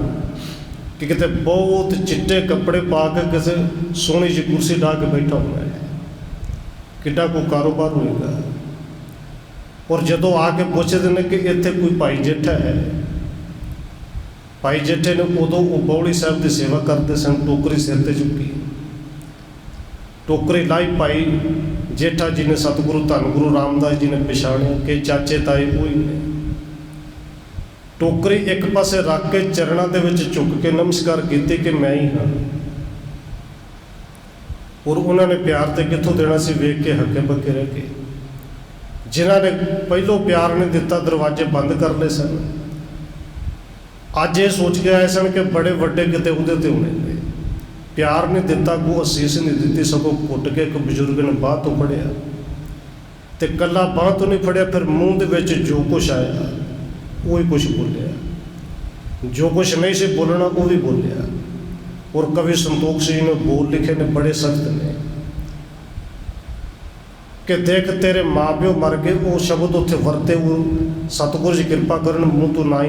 ਕਿ ਕਿਤੇ ਬਹੁਤ ਚਿੱਟੇ ਕੱਪੜੇ ਪਾ ਕੇ ਕਿਸੇ ਸੋਹਣੀ ਜਿਹੀ ਕੁਰਸੀ ਢਾ ਕੇ ਬੈਠਾ ਹੋਣਾ ਹੈ, ਕਿੱਡਾ ਕੋਈ ਕਾਰੋਬਾਰ ਹੋਏਗਾ। ਔਰ ਜਦੋਂ ਆ ਕੇ ਪੁੱਛਦੇ ਨੇ ਕਿ ਇੱਥੇ ਕੋਈ ਭਾਈ ਜੇਠਾ ਹੈ, ਭਾਈ ਜੇਠੇ ਨੇ ਉਦੋਂ ਉਹ ਬੌਲੀ ਸਾਹਿਬ ਦੀ ਸੇਵਾ ਕਰਦੇ ਸਨ, ਟੋਕਰੀ ਸਿਰ 'ਤੇ ਚੁੱਕੀ, ਟੋਕਰੀ ਲਾਈ। ਭਾਈ ਜੇਠਾ ਜੀ ਨੇ ਸਤਿਗੁਰੂ ਧੰਨ ਗੁਰੂ ਰਾਮਦਾਸ ਜੀ ਨੇ ਪਛਾਣਿਆ ਕਿ ਚਾਚੇ ਤਾਏ ਉਹੀ ਨੇ। ਟੋਕਰੀ ਇੱਕ ਪਾਸੇ ਰੱਖ ਕੇ ਚਰਨਾਂ ਦੇ ਵਿੱਚ ਝੁੱਕ ਕੇ ਨਮਸਕਾਰ ਕੀਤੀ ਕਿ ਮੈਂ ਹੀ ਹਾਂ। ਔਰ ਉਹਨਾਂ ਨੇ ਪਿਆਰ ਤੇ ਕਿੱਥੋਂ ਦੇਣਾ ਸੀ, ਵੇਖ ਕੇ ਹੱਕੇ ਬੱਕੇ ਰਹਿ ਕੇ। ਜਿਨ੍ਹਾਂ ਨੇ ਪਹਿਲੋਂ ਪਿਆਰ ਨਹੀਂ ਦਿੱਤਾ, ਦਰਵਾਜ਼ੇ ਬੰਦ ਕਰ ਲਏ ਸਨ, ਅੱਜ ਇਹ ਸੋਚ ਕੇ ਆਏ ਸਨ ਕਿ ਬੜੇ ਵੱਡੇ ਕਿਤੇ ਉਹਦੇ 'ਤੇ ਹੋਣੇ ਨੇ। ਪਿਆਰ ਨਹੀਂ ਦਿੱਤਾ, ਕੋਈ ਅਸੀਸ ਨਹੀਂ ਦਿੱਤੀ, ਸਗੋਂ ਘੁੱਟ ਕੇ ਇੱਕ ਬਜ਼ੁਰਗ ਨੇ ਬਾਂਹ ਤੋਂ ਫੜਿਆ, ਅਤੇ ਇਕੱਲਾ ਬਾਂਹ ਤੋਂ ਨਹੀਂ ਫੜਿਆ, ਫਿਰ ਮੂੰਹ ਦੇ ਵਿੱਚ ਜੋ ਕੁਛ ਆਇਆ ਉਹੀ ਕੁਛ ਬੋਲਿਆ, ਜੋ ਕੁਛ ਨਹੀਂ ਸੀ ਬੋਲਣਾ ਉਹ ਵੀ ਬੋਲਿਆ। ਔਰ ਕਵੀ ਸੰਤੋਖ ਸਿੰਘ ਨੇ ਬੋਲ ਲਿਖੇ ਨੇ, ਬੜੇ ਸਖਤ ਨੇ, ਕਿ ਦੇਖ ਤੇਰੇ ਮਾਂ ਪਿਓ ਮਰ ਗਏ। ਉਹ ਸ਼ਬਦ ਉੱਥੇ ਵਰਤੇ, ਉਹ ਸਤਿਗੁਰੂ ਜੀ ਕਿਰਪਾ ਕਰਨ ਮੂੰਹ ਤੋਂ ਨਾ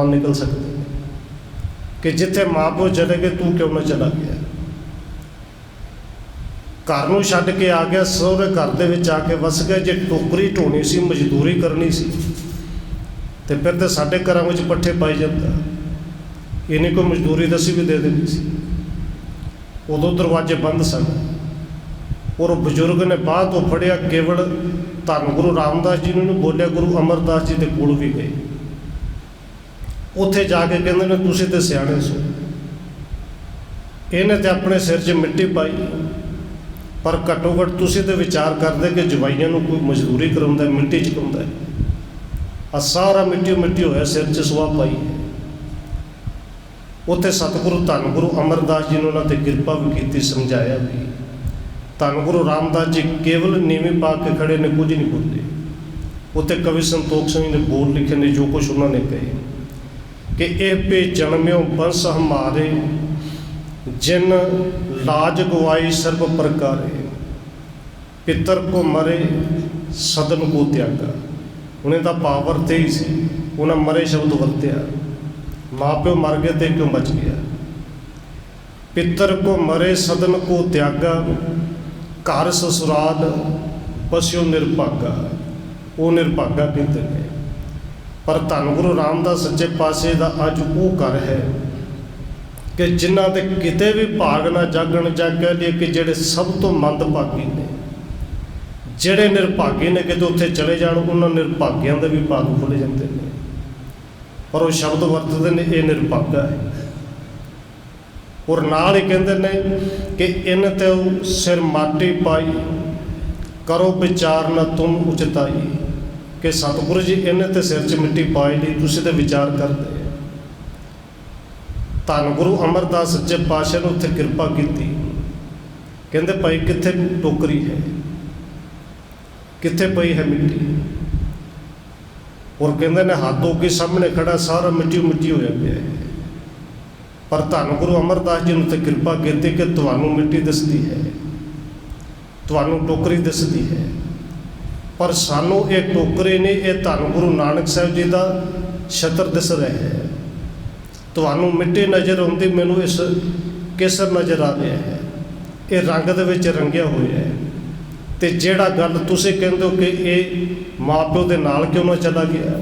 ਨਿਕਲ ਸਕਦੇ ਕਿ ਜਿੱਥੇ ਮਾਂ ਪਿਓ ਚਲੇ ਗਏ ਤੂੰ ਕਿਉਂ ਨਾ ਚਲਾ ਗਿਆ। ਘਰ ਨੂੰ ਛੱਡ ਕੇ ਆ ਗਿਆ, ਸਹੁਰੇ ਘਰ ਦੇ ਵਿੱਚ ਆ ਕੇ ਵਸ ਗਿਆ। ਜੇ ਟੋਕਰੀ ਢੋਣੀ ਸੀ, ਮਜ਼ਦੂਰੀ ਕਰਨੀ ਸੀ, ਅਤੇ ਫਿਰ ਤਾਂ ਸਾਡੇ ਘਰਾਂ ਵਿੱਚ ਪੱਠੇ ਪਾਈ ਜਾਂਦਾ, ਇਹਨੇ ਕੋਈ ਮਜ਼ਦੂਰੀ ਦੱਸੀ ਵੀ ਦੇ ਦਿੰਦੀ ਸੀ। ਉਦੋਂ ਦਰਵਾਜ਼ੇ ਬੰਦ ਸਨ। ਔਰ ਬਜ਼ੁਰਗ ਨੇ ਬਾਂਹ ਤੋਂ ਫੜਿਆ, ਕੇਵਲ ਧੰਨ ਗੁਰੂ ਰਾਮਦਾਸ ਜੀ ਨੂੰ ਬੋਲਿਆ, ਗੁਰੂ ਅਮਰਦਾਸ ਜੀ ਦੇ ਕੋਲ ਵੀ ਗਏ। ਉੱਥੇ ਜਾ ਕੇ ਕਹਿੰਦੇ ਨੇ ਤੁਸੀਂ ਤਾਂ ਸਿਆਣੇ ਸੋ, ਇਹਨੇ ਤਾਂ ਆਪਣੇ ਸਿਰ 'ਚ ਮਿੱਟੀ ਪਾਈ, ਪਰ ਘੱਟੋ ਘੱਟ ਤੁਸੀਂ ਤਾਂ ਵਿਚਾਰ ਕਰਦੇ ਕਿ ਜਵਾਈਆਂ ਨੂੰ ਕੋਈ ਮਜ਼ਦੂਰੀ ਕਰਾਉਂਦਾ, ਮਿੱਟੀ ਚੁਕਾਉਂਦਾ। ਆ ਸਾਰਾ ਮਿੱਟੀ ਹੋਇਆ, ਸਿਰ 'ਚ ਸੁਆਹ ਪਾਈ। ਉੱਥੇ ਸਤਿਗੁਰੂ ਧੰਨ ਗੁਰੂ ਅਮਰਦਾਸ ਜੀ ਨੇ ਉਹਨਾਂ 'ਤੇ ਕਿਰਪਾ ਵੀ ਕੀਤੀ, ਸਮਝਾਇਆ ਵੀ। ਧੰਨ ਗੁਰੂ ਰਾਮਦਾਸ ਜੀ ਕੇਵਲ ਨੀਵੇਂ ਪਾ ਕੇ ਖੜੇ ਨੇ, ਕੁਝ ਨਹੀਂ ਬੋਲੇ। ਉੱਥੇ ਕਵੀ ਸੰਤੋਖ ਸਿੰਘ ਨੇ ਬੋਲ ਲਿਖੇ ਨੇ, ਜੋ ਕੁਛ ਉਹਨਾਂ ਨੇ ਕਹੇ ਕਿ ਇਹ ਪੇ ਜਨਮਿਓ ਬੰਸ ਹਮਾਰੇ, ਜਿਨ ਲਾਜ ਗਵਾਈ ਸਰਬ ਪ੍ਰਕਾਰੇ, ਪਿੱਤਰ ਕੋ ਮਰੇ ਸਦਨ ਕੋ ਤਿਆਗਾ। ਉਹਨੇ ਤਾਂ ਭਾਵ ਵਰਤੇ ਹੀ ਸੀ, ਉਹਨਾਂ ਮਰੇ ਸ਼ਬਦ ਵਰਤਿਆ, ਮਾਂ ਪਿਓ ਮਰ ਗਏ ਤੇ ਕਿਉਂ ਬਚ ਗਿਆ। ਪਿੱਤਰ ਕੋ ਮਰੇ ਸਦਨ ਕੋ ਤਿਆਗਾ, घर ससुराल पसिओ निरभागा, वो निरभागा कहते हैं। पर धन गुरु रामदास सच्चे पातशाह दा अज वो घर है कि जिन्हां दे किते भी भाग ना जागण, जां कह लईए कि जिहड़े सब तो मंदभागी ने, जिहड़े निरभागी ने किते उत्थे चले जाण, उन्हां निरभागियां दे भी भाग खुल जांदे ने। पर वो शब्द वरतदे ने ये निरभागा है। और नाल ही कहंदे ने कि इन ते सिर माटी पाई, करो विचार न तुम उचताई, कि सतगुरु जी इन्हें ते सिर च मिट्टी पाई ली, तुसीं ते विचार करदे। धन गुरु अमरदास सच्चे पातशाह ने उत्थे किरपा की, कहंदे भाई कित्थे टोकरी है, कित्थे पई है मिट्टी। और कहंदे ने हाथ धो के सामने खड़ा, सारा मिट्टी मिट्टी होया पिया है। पर धन गुरु अमरदास जी ने उत्थे किरपा की कि तुहानूं मिट्टी दिसदी है, तुहानूं टोकरी दिसदी है, पर सानू ये टोकरी नहीं, ये धन गुरु नानक साहब जी का छत्र दिस रहा है। तुहानूं मिट्टी नज़र आउंदी, मैनूं इस केसर नज़र आ रहा है, ये रंग दे विच रंगिया होया है। ते जिहड़ा गल तुसीं कहंदे हो कि ये माँ प्यो दे नाल क्यों ना चला गया,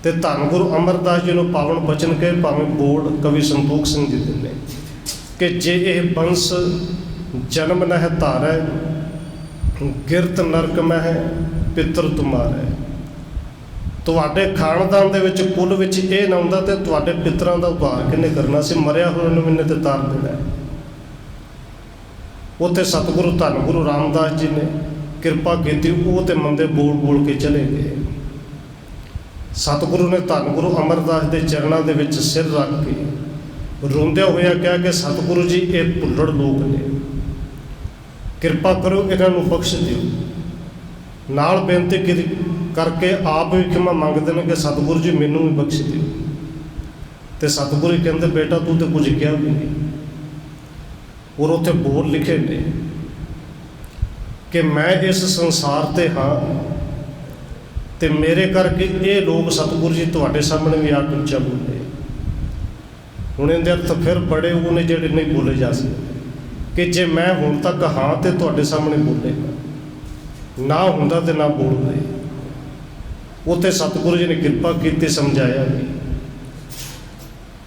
ते धन गुरु अमरदास जी ने पावन बचन कहे, भावें बोल कवि संतोख सिंह जी दे ने कि जे यह वंश जन्म न है धारै, गिरत नरक में है पितर तुम्हारे। तुहाडे खानदान दे विच कुल विच ये ना हुंदा ते तुहाडे पितरां दा उद्धार किहने करना सी, मरिया होया नूं मैंने ते तार देना है। उत्थे सतगुरु धन गुरु रामदास जी ने किरपा की, वो तो मंदे बोल बोल के चले गए। सतगुरु ने धन गुरु अमरदास के चरणों के विच सिर रख के रोंदे होया कहा कि सतगुरु जी ये भुल्लड़ लोग ने, किरपा करो इन्हों बख्श दिओ। नाल बेनती करके आप भी खिमा मंगते हैं कि सतगुरु जी मैनू भी बख्श दिओ। तो सतगुरु कहते बेटा तू तो कुछ कहा भी नहीं। और उत्थे बोल लिखे ने कि मैं इस संसार ते हाँ, ते मेरे करके ये लोग सतगुरु जी तुहाडे सामने भी आके उच्चा बोले। हुण इहदे अर्थ फिर बड़े वो ने जिहड़े नहीं बोले जा सकते कि जे मैं हुण तक हाँ तो तुहाडे सामने बोलेगा, ना हुंदा ते ना बोलदे। उत्थे सतगुरु जी ने किरपा की, समझाया भी।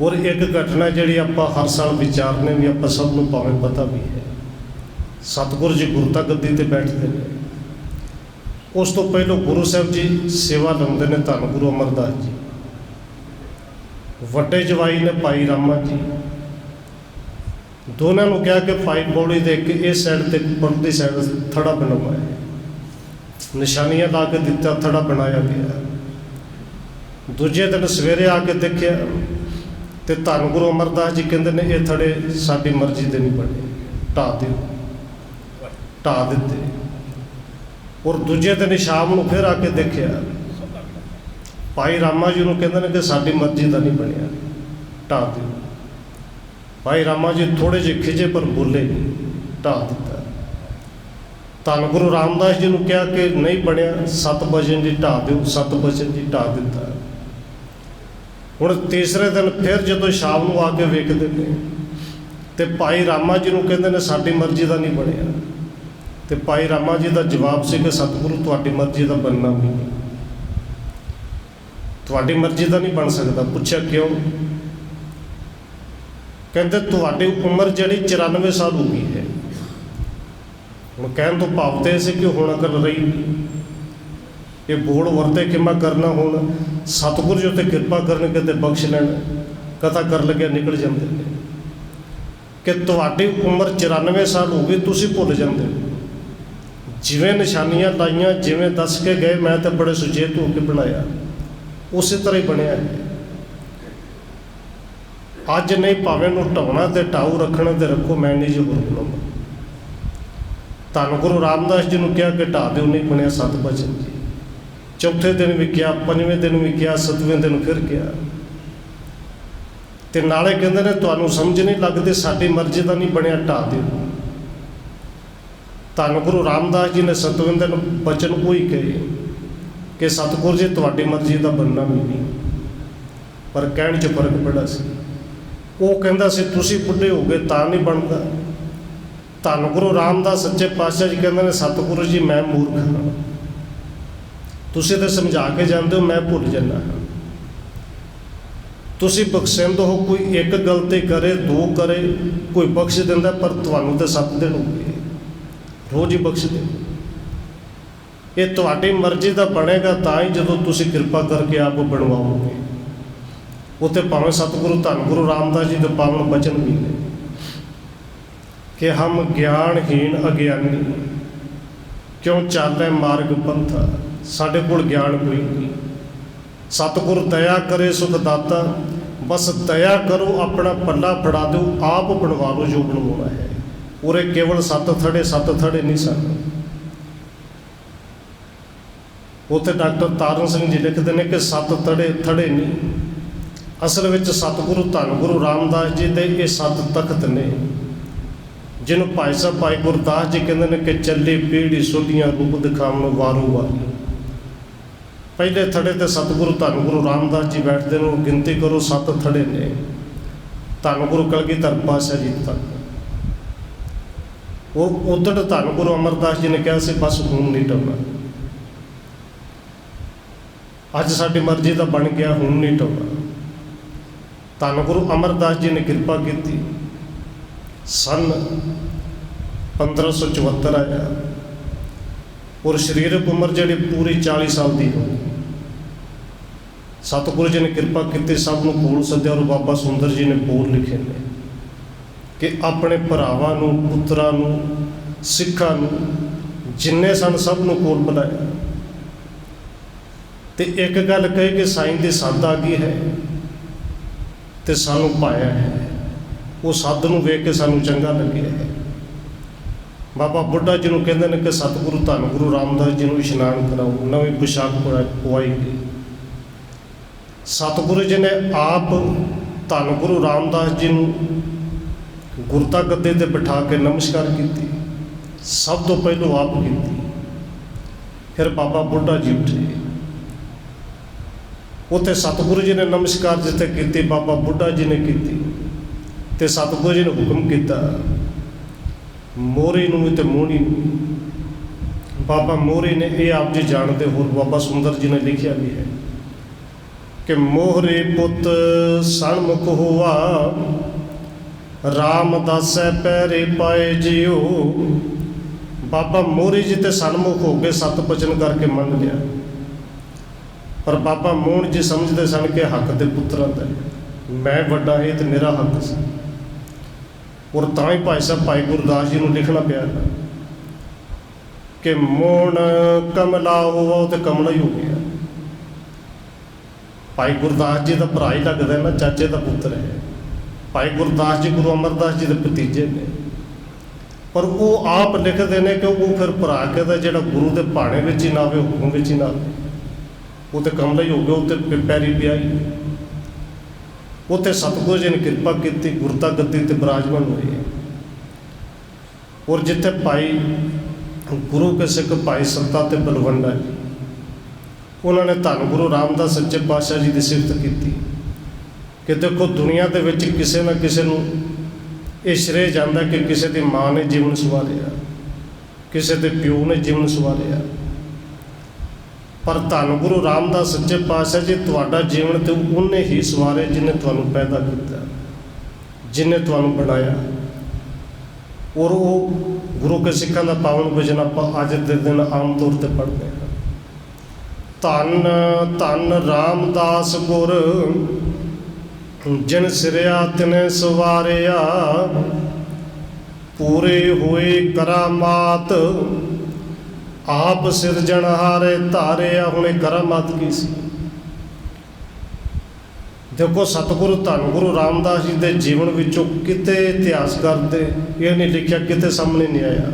और एक घटना जिहड़ी आपां हर साल विचारने भी, आपां सब नूं भावें पता भी है। सतगुरु जी गुरता गद्दी ते बैठते हैं, उस तो पहलों गुरु साहब जी सेवा लाउंदे ने धन गुरु अमरदास जी। वड्डे जवाई ने भाई रामा जी, दोनों को कहा कि भाई पौड़ी दे के इस साइड ते परली साइड थड़ा बनवाया, निशानियां ला के दिता, थड़ा बनाया गया। दूजे दिन सवेरे आके देखिया तो धन गुरु अमरदास जी कहते हैं ये थड़े साड़ी मर्जी दे नहीं बने, ढा दो, ढा दिते। और दूजे दिन शाम को फिर आके देखिया, भाई रामा जी को कहते हैं कि साड़ी मर्जी का नहीं बनया, ढा दो। भाई रामा जी थोड़े जे खिजे पर बोले नहीं, ढा दिता। धन गुरु रामदास जी ने कहा कि नहीं बनया, 7 बजे जी ढा दो, 7 बजे जी ढा दिता। हुण तीसरे दिन फिर जो शाम को आके वेखते हैं तो भाई रामा जी को कहते हैं साड़ी मर्जी का नहीं बनया। तो भाई रामा जी का जवाब से कि सतगुरु तुहाडी मर्जी का बनना भी नहीं, तुहाडी मर्जी का नहीं बन सकता। पूछा क्यों? कहते तुहाडी उम्र जिहड़ी 94 साल हो गई है। हुण कहण तो भाव तो ऐसे कि हुण अकल रही नहीं, ये बोल वरते खिमा करना, हुण सतगुरु जी उत्ते किरपा करन के बख्श लैण, कथा कर लग्या निकल जाते हैं कि तुहाडी उम्र 94 साल हो गई, तुसीं भुल जाते हो। जिवें निशानियां लाइयां, जिवें दस के गए, मैं तो बड़े सुचेत होकर बनाया, उस तरह ही बनया है। अज नहीं भावें नूं ढाउणा ते ढाऊ, रखना ते रखो, मैं नहीं जो होर बनाऊंगा। धन गुरु रामदास जी ने कहा कि ढा दो, नहीं बनया, 7 बजे जी। चौथे दिन भी किया, 5वें दिन भी किया, 7वें दिन फिर किया। तो नाले कहते हैं तुहानूं समझ नहीं लगती, साडी मर्जी का नहीं बनया, ढा दो। धन गुरु रामदास जी ने 7वें दिन बचन वही कहे कि सतगुरु जी तुहाडी मर्जी का बनना भी नहीं, पर कहण च फर्क बड़ा सी। वो कहता सी तुसीं बुढ़े हो गए तां नहीं बनता, ਧੰਨ ਗੁਰੂ ਰਾਮਦਾਸ ਸੱਚੇ ਪਾਤਸ਼ਾਹ ਜੀ ਕਹਿੰਦੇ ਨੇ, ਸਤਿਗੁਰੂ ਜੀ ਮੈਂ ਮੂਰਖ ਹਾਂ, ਤੁਸੀਂ ਤਾਂ ਸਮਝਾ ਕੇ ਜਾਂਦੇ ਹੋ, ਮੈਂ ਭੁੱਲ ਜਾਂਦਾ ਹਾਂ। ਤੁਸੀਂ ਬਖਸ਼ਿੰਦ ਹੋ, ਕੋਈ ਇੱਕ ਗਲਤੀ ਕਰੇ, ਦੋ ਕਰੇ, ਕੋਈ ਬਖਸ਼ ਦਿੰਦਾ, ਪਰ ਤੁਹਾਨੂੰ ਤਾਂ 7 ਦਿਨ ਹੋ ਗਏ, ਰੋਜ਼ ਹੀ ਬਖਸ਼ ਦੇ। ਇਹ ਤੁਹਾਡੀ ਮਰਜ਼ੀ ਦਾ ਬਣੇਗਾ ਤਾਂ ਹੀ ਜਦੋਂ ਤੁਸੀਂ ਕਿਰਪਾ ਕਰਕੇ ਆਪ ਬਣਵਾਓਗੇ। ਉੱਥੇ ਭਾਵੇਂ ਸਤਿਗੁਰੂ ਧੰਨ ਗੁਰੂ ਰਾਮਦਾਸ ਜੀ ਦੇ ਪਾਵਨ ਬਚਨ ਵੀ ਨੇ ਕਿ ਹਮ ਗਿਆਨਹੀਨ ਅਗਿਆਨੀ ਕਿਉਂ ਚਾਲੇ ਮਾਰਗ ਪੰਥਾ, ਸਾਡੇ ਕੋਲ ਗਿਆਨ ਕੋਈ ਨਹੀਂ। ਸਤਿਗੁਰ ਦਇਆ ਕਰੇ ਸੁਖ ਦਾਤਾ, ਬਸ ਦਇਆ ਕਰੋ, ਆਪਣਾ ਪੱਲਾ ਫੜਾ ਦਿਓ, ਆਪ ਬਣਵਾ ਲਓ ਜੋ ਬਣਵਾਉਣਾ ਹੈ। ਉਰੇ ਕੇਵਲ 7 ਥੜੇ ਨਹੀਂ ਸਨ। ਉੱਥੇ ਡਾਕਟਰ ਤਾਰਨ ਸਿੰਘ ਜੀ ਲਿਖਦੇ ਨੇ ਕਿ 7 ਥੜੇ ਨਹੀਂ, ਅਸਲ ਵਿੱਚ ਸਤਿਗੁਰੂ ਧੰਨ ਗੁਰੂ ਰਾਮਦਾਸ ਜੀ ਦੇ ਇਹ 7 ਤਖਤ ਨੇ, ਜਿਹਨੂੰ ਭਾਈ ਸਾਹਿਬ ਭਾਈ ਗੁਰਦਾਸ ਜੀ ਕਹਿੰਦੇ ਨੇ ਕਿ ਚੱਲੀ ਪੀੜੀ ਸੋਧੀਆਂ ਰੂਪ ਦਿਖਾਉਣ ਵਾਰੋ ਵਾਰੀ। ਪਹਿਲੇ ਥੜੇ ਤੇ ਸਤਿਗੁਰੂ ਧੰਨ ਗੁਰੂ ਰਾਮਦਾਸ ਜੀ ਬੈਠਦੇ ਨੇ, ਗਿਣਤੀ ਕਰੋ 7 ਥੜੇ ਨੇ ਧੰਨ ਗੁਰੂ ਕਲਗੀਧਰ ਪਾਤਸ਼ਾਹ ਜੀ ਤੱਕ। ਉਹ ਉਧੜ ਧੰਨ ਗੁਰੂ ਅਮਰਦਾਸ ਜੀ ਨੇ ਕਿਹਾ ਸੀ ਬਸ ਹੁਣ ਨਹੀਂ ਟਲਣਾ, ਅੱਜ ਸਾਡੀ ਮਰਜ਼ੀ ਦਾ ਬਣ ਗਿਆ, ਹੁਣ ਨਹੀਂ ਟਲਣਾ। ਧੰਨ ਗੁਰੂ ਅਮਰਦਾਸ ਜੀ ਨੇ ਕਿਰਪਾ ਕੀਤੀ, ਸਨ 1574 ਆਇਆ ਔਰ ਸਰੀਰਕ ਉਮਰ ਜਿਹੜੀ ਪੂਰੀ 40 ਸਾਲ ਦੀ ਹੋ ਗਈ। ਸਤਿਗੁਰੂ ਜੀ ਨੇ ਕਿਰਪਾ ਕੀਤੀ, ਸਭ ਨੂੰ ਕੋਲ ਸੱਦਿਆ ਔਰ ਬਾਬਾ ਸੁੰਦਰ ਜੀ ਨੇ ਬੋਲ ਲਿਖੇ ਨੇ ਕਿ ਆਪਣੇ ਭਰਾਵਾਂ ਨੂੰ, ਪੁੱਤਰਾਂ ਨੂੰ, ਸਿੱਖਾਂ ਨੂੰ, ਜਿੰਨੇ ਸਨ ਸਭ ਨੂੰ ਕੋਲ ਬੁਲਾਇਆ ਤੇ ਇੱਕ ਗੱਲ ਕਹੀ ਕਿ ਸਾਈਂ ਦੀ ਸੱਦ ਆ ਗਈ ਹੈ ਤੇ ਸਾਨੂੰ ਪਾਇਆ ਹੈ। ਉਹ ਸੱਦ ਨੂੰ ਵੇਖ ਕੇ ਸਾਨੂੰ ਚੰਗਾ ਲੱਗਿਆ ਹੈ। ਬਾਬਾ ਬੁੱਢਾ ਜੀ ਨੂੰ ਕਹਿੰਦੇ ਨੇ ਕਿ ਸਤਿਗੁਰੂ ਧੰਨ ਗੁਰੂ ਰਾਮਦਾਸ ਜੀ ਨੂੰ ਇਸ਼ਨਾਨ ਕਰਾਓ, ਨਵੀਂ ਪੁਸ਼ਾਕ ਪਵਾਈ ਗਈ। ਸਤਿਗੁਰੂ ਜੀ ਨੇ ਆਪ ਧੰਨ ਗੁਰੂ ਰਾਮਦਾਸ ਜੀ ਨੂੰ ਗੁਰਤਾ ਗੱਦੇ 'ਤੇ ਬਿਠਾ ਕੇ ਨਮਸਕਾਰ ਕੀਤੀ, ਸਭ ਤੋਂ ਪਹਿਲੋਂ ਆਪ ਕੀਤੀ, ਫਿਰ ਬਾਬਾ ਬੁੱਢਾ ਜੀ ਉੱਠੇ। ਉੱਥੇ ਸਤਿਗੁਰੂ ਜੀ ਨੇ ਨਮਸਕਾਰ ਜਿੱਥੇ ਕੀਤੀ, ਬਾਬਾ ਬੁੱਢਾ ਜੀ ਨੇ ਕੀਤੀ ਤੇ ਸਤਿਗੁਰੂ ਜੀ ਨੇ ਹੁਕਮ ਕੀਤਾ ਮੋਹਰੀ ਨੂੰ ਤੇ ਮੋਹਣੀ ਨੂੰ। ਬਾਬਾ ਮੋਹਰੀ ਨੇ ਇਹ ਆਪ ਜੀ ਜਾਣਦੇ, ਹੋਰ ਬਾਬਾ ਸੁੰਦਰ ਜੀ ਨੇ ਲਿਖਿਆ ਵੀ ਹੈ ਕਿ ਮੋਹਰੇ ਪੁੱਤ ਸਨਮੁਖ ਹੋਆ, ਰਾਮਦਾਸੈ ਪੈਰੇ ਪਾਏ ਜਿਉ। ਬਾਬਾ ਮੋਹਰੀ ਜੀ ਤੇ ਸਨਮੁਖ ਹੋ ਕੇ 7 ਬਚਨ ਕਰਕੇ ਮੰਨ ਲਿਆ, ਪਰ ਬਾਬਾ ਮੋਹਨ ਜੀ ਸਮਝਦੇ ਸਨ ਕਿ ਹੱਕ ਦੇ ਪੁੱਤਰਾਂ ਦਾ, ਮੈਂ ਵੱਡਾ ਇਹ ਤੇ ਮੇਰਾ ਹੱਕ ਸੀ। ਔਰ ਤਾਂ ਹੀ ਭਾਈ ਸਾਹਿਬ ਭਾਈ ਗੁਰਦਾਸ ਜੀ ਨੂੰ ਲਿਖਣਾ ਪਿਆ ਕਿ ਮੋਹਨ ਕਮਲਾ ਹੋਵਾ ਤੇ ਕਮਲਾ ਹੀ ਹੋ ਗਿਆ। ਭਾਈ ਗੁਰਦਾਸ ਜੀ ਦਾ ਭਰਾ ਹੀ ਲੱਗਦਾ ਨਾ, ਚਾਚੇ ਦਾ ਪੁੱਤਰ ਹੈ। ਭਾਈ ਗੁਰਦਾਸ ਜੀ ਗੁਰੂ ਅਮਰਦਾਸ ਜੀ ਦੇ ਭਤੀਜੇ ਨੇ, ਪਰ ਉਹ ਆਪ ਲਿਖਦੇ ਨੇ ਕਿ ਉਹ ਫਿਰ ਭਰਾ ਕੇ ਦਾ ਜਿਹੜਾ ਗੁਰੂ ਦੇ ਭਾਣੇ ਵਿੱਚ ਹੀ ਨਾ ਆਵੇ, ਹੁਕਮ ਵਿੱਚ ਹੀ ਨਾ ਆਵੇ, ਉਹ ਤੇ ਕਮਲਾ ਹੀ ਹੋ ਗਿਆ, ਉਹ ਤੇ ਪੈਰੀ ਪਿਆ ਹੀ। ਉੱਥੇ ਸਤਿਗੁਰੂ ਜੀ ਨੇ ਕਿਰਪਾ ਕੀਤੀ, ਗੁਰਤਾ ਗੱਦੀ 'ਤੇ ਬਿਰਾਜਮਾਨ ਹੋਏ। ਔਰ ਜਿੱਥੇ ਭਾਈ ਗੁਰੂ ਕੇ ਸਿੱਖ ਭਾਈ ਸੰਤਾ ਤੇ ਬਲਵੰਡਾ ਜੀ, ਉਹਨਾਂ ਨੇ ਧੰਨ ਗੁਰੂ ਰਾਮਦਾਸ ਸੱਚੇ ਪਾਤਸ਼ਾਹ ਜੀ ਦੀ ਸਿਫਤ ਕੀਤੀ ਕਿ ਦੇਖੋ ਦੁਨੀਆ ਦੇ ਵਿੱਚ ਕਿਸੇ ਨਾ ਕਿਸੇ ਨੂੰ ਇਹ ਸ਼੍ਰੇਅ ਜਾਂਦਾ ਕਿ ਕਿਸੇ ਦੀ ਮਾਂ ਨੇ ਜੀਵਨ ਸਵਾਰਿਆ, ਕਿਸੇ ਦੇ ਪਿਓ ਨੇ ਜੀਵਨ ਸਵਾਰਿਆ, ਪਰ ਧੰਨ ਗੁਰੂ ਰਾਮਦਾਸ ਸੱਚੇ ਪਾਤਸ਼ਾਹ ਜੀ ਤੁਹਾਡਾ ਜੀਵਨ ਤੇ ਉਹਨੇ ਹੀ ਸਵਾਰਿਆ ਜਿਹਨੇ ਤੁਹਾਨੂੰ ਪੈਦਾ ਕੀਤਾ, ਜਿਹਨੇ ਤੁਹਾਨੂੰ ਬਣਾਇਆ। ਔਰ ਉਹ ਗੁਰੂ ਕੇ ਸਿੱਖਾਂ ਦਾ ਪਾਵਨ ਵਚਨ ਆਪਾਂ ਅੱਜ ਦੇ ਦਿਨ ਆਮ ਤੌਰ 'ਤੇ ਪੜ੍ਹਦੇ ਹਾਂ, ਧੰਨ ਧੰਨ ਰਾਮਦਾਸ ਗੁਰ ਜਿਨ ਸਿਰਿਆ ਤਿਨੇ ਸਵਾਰਿਆ, ਪੂਰੇ ਹੋਏ ਕਰਾਮਾਤ ਆਪ ਸਿਰਜਣਹਾਰੇ ਧਾਰਿਆ। ਹੁਣ ਇਹ ਕਰਾਮਾਤ ਕੀ ਸੀ? ਦੇਖੋ ਸਤਿਗੁਰੂ ਧੰਨ ਗੁਰੂ ਰਾਮਦਾਸ ਜੀ ਦੇ ਜੀਵਨ ਵਿੱਚੋਂ ਕਿਤੇ ਇਤਿਹਾਸਕਾਰ ਦੇ ਇਹ ਨਹੀਂ ਲਿਖਿਆ, ਕਿਤੇ ਸਾਹਮਣੇ ਨਹੀਂ ਆਇਆ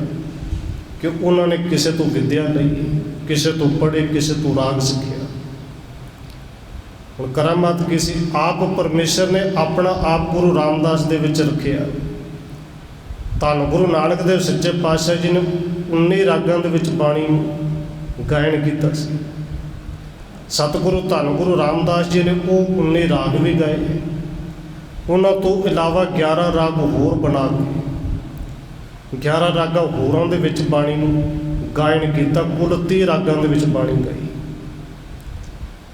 ਕਿ ਉਹਨਾਂ ਨੇ ਕਿਸੇ ਤੋਂ ਵਿੱਦਿਆ ਲਈ, ਕਿਸੇ ਤੋਂ ਪੜ੍ਹੇ, ਕਿਸੇ ਤੋਂ ਰਾਗ ਸਿੱਖਿਆ। ਹੁਣ ਕਰਾਮਾਤ ਕੀ ਸੀ? ਆਪ ਪਰਮੇਸ਼ਰ ਨੇ ਆਪਣਾ ਆਪ ਗੁਰੂ ਰਾਮਦਾਸ ਦੇ ਵਿੱਚ ਰੱਖਿਆ। ਧੰਨ ਗੁਰੂ ਨਾਨਕ ਦੇਵ ਸੱਚੇ ਪਾਤਸ਼ਾਹ ਜੀ ਨੇ 19 ਰਾਗਾਂ ਦੇ ਵਿੱਚ ਬਾਣੀ ਗਾਇਨ ਕੀਤਾ ਸੀ। ਸਤਿਗੁਰੂ ਧੰਨ ਗੁਰੂ ਰਾਮਦਾਸ ਜੀ ਨੇ ਉਹ 19 ਰਾਗ ਵੀ ਗਾਏ। ਉਹਨਾਂ ਤੋਂ ਇਲਾਵਾ 11 ਰਾਗ ਹੋਰ ਬਣਾ ਕੇ 11 ਰਾਗਾਂ ਹੋਰਾਂ ਦੇ ਵਿੱਚ ਬਾਣੀ ਨੂੰ ਗਾਇਨ ਕੀਤਾ। ਕੁੱਲ 30 ਰਾਗਾਂ ਦੇ ਵਿੱਚ ਬਾਣੀ ਗਾਈ।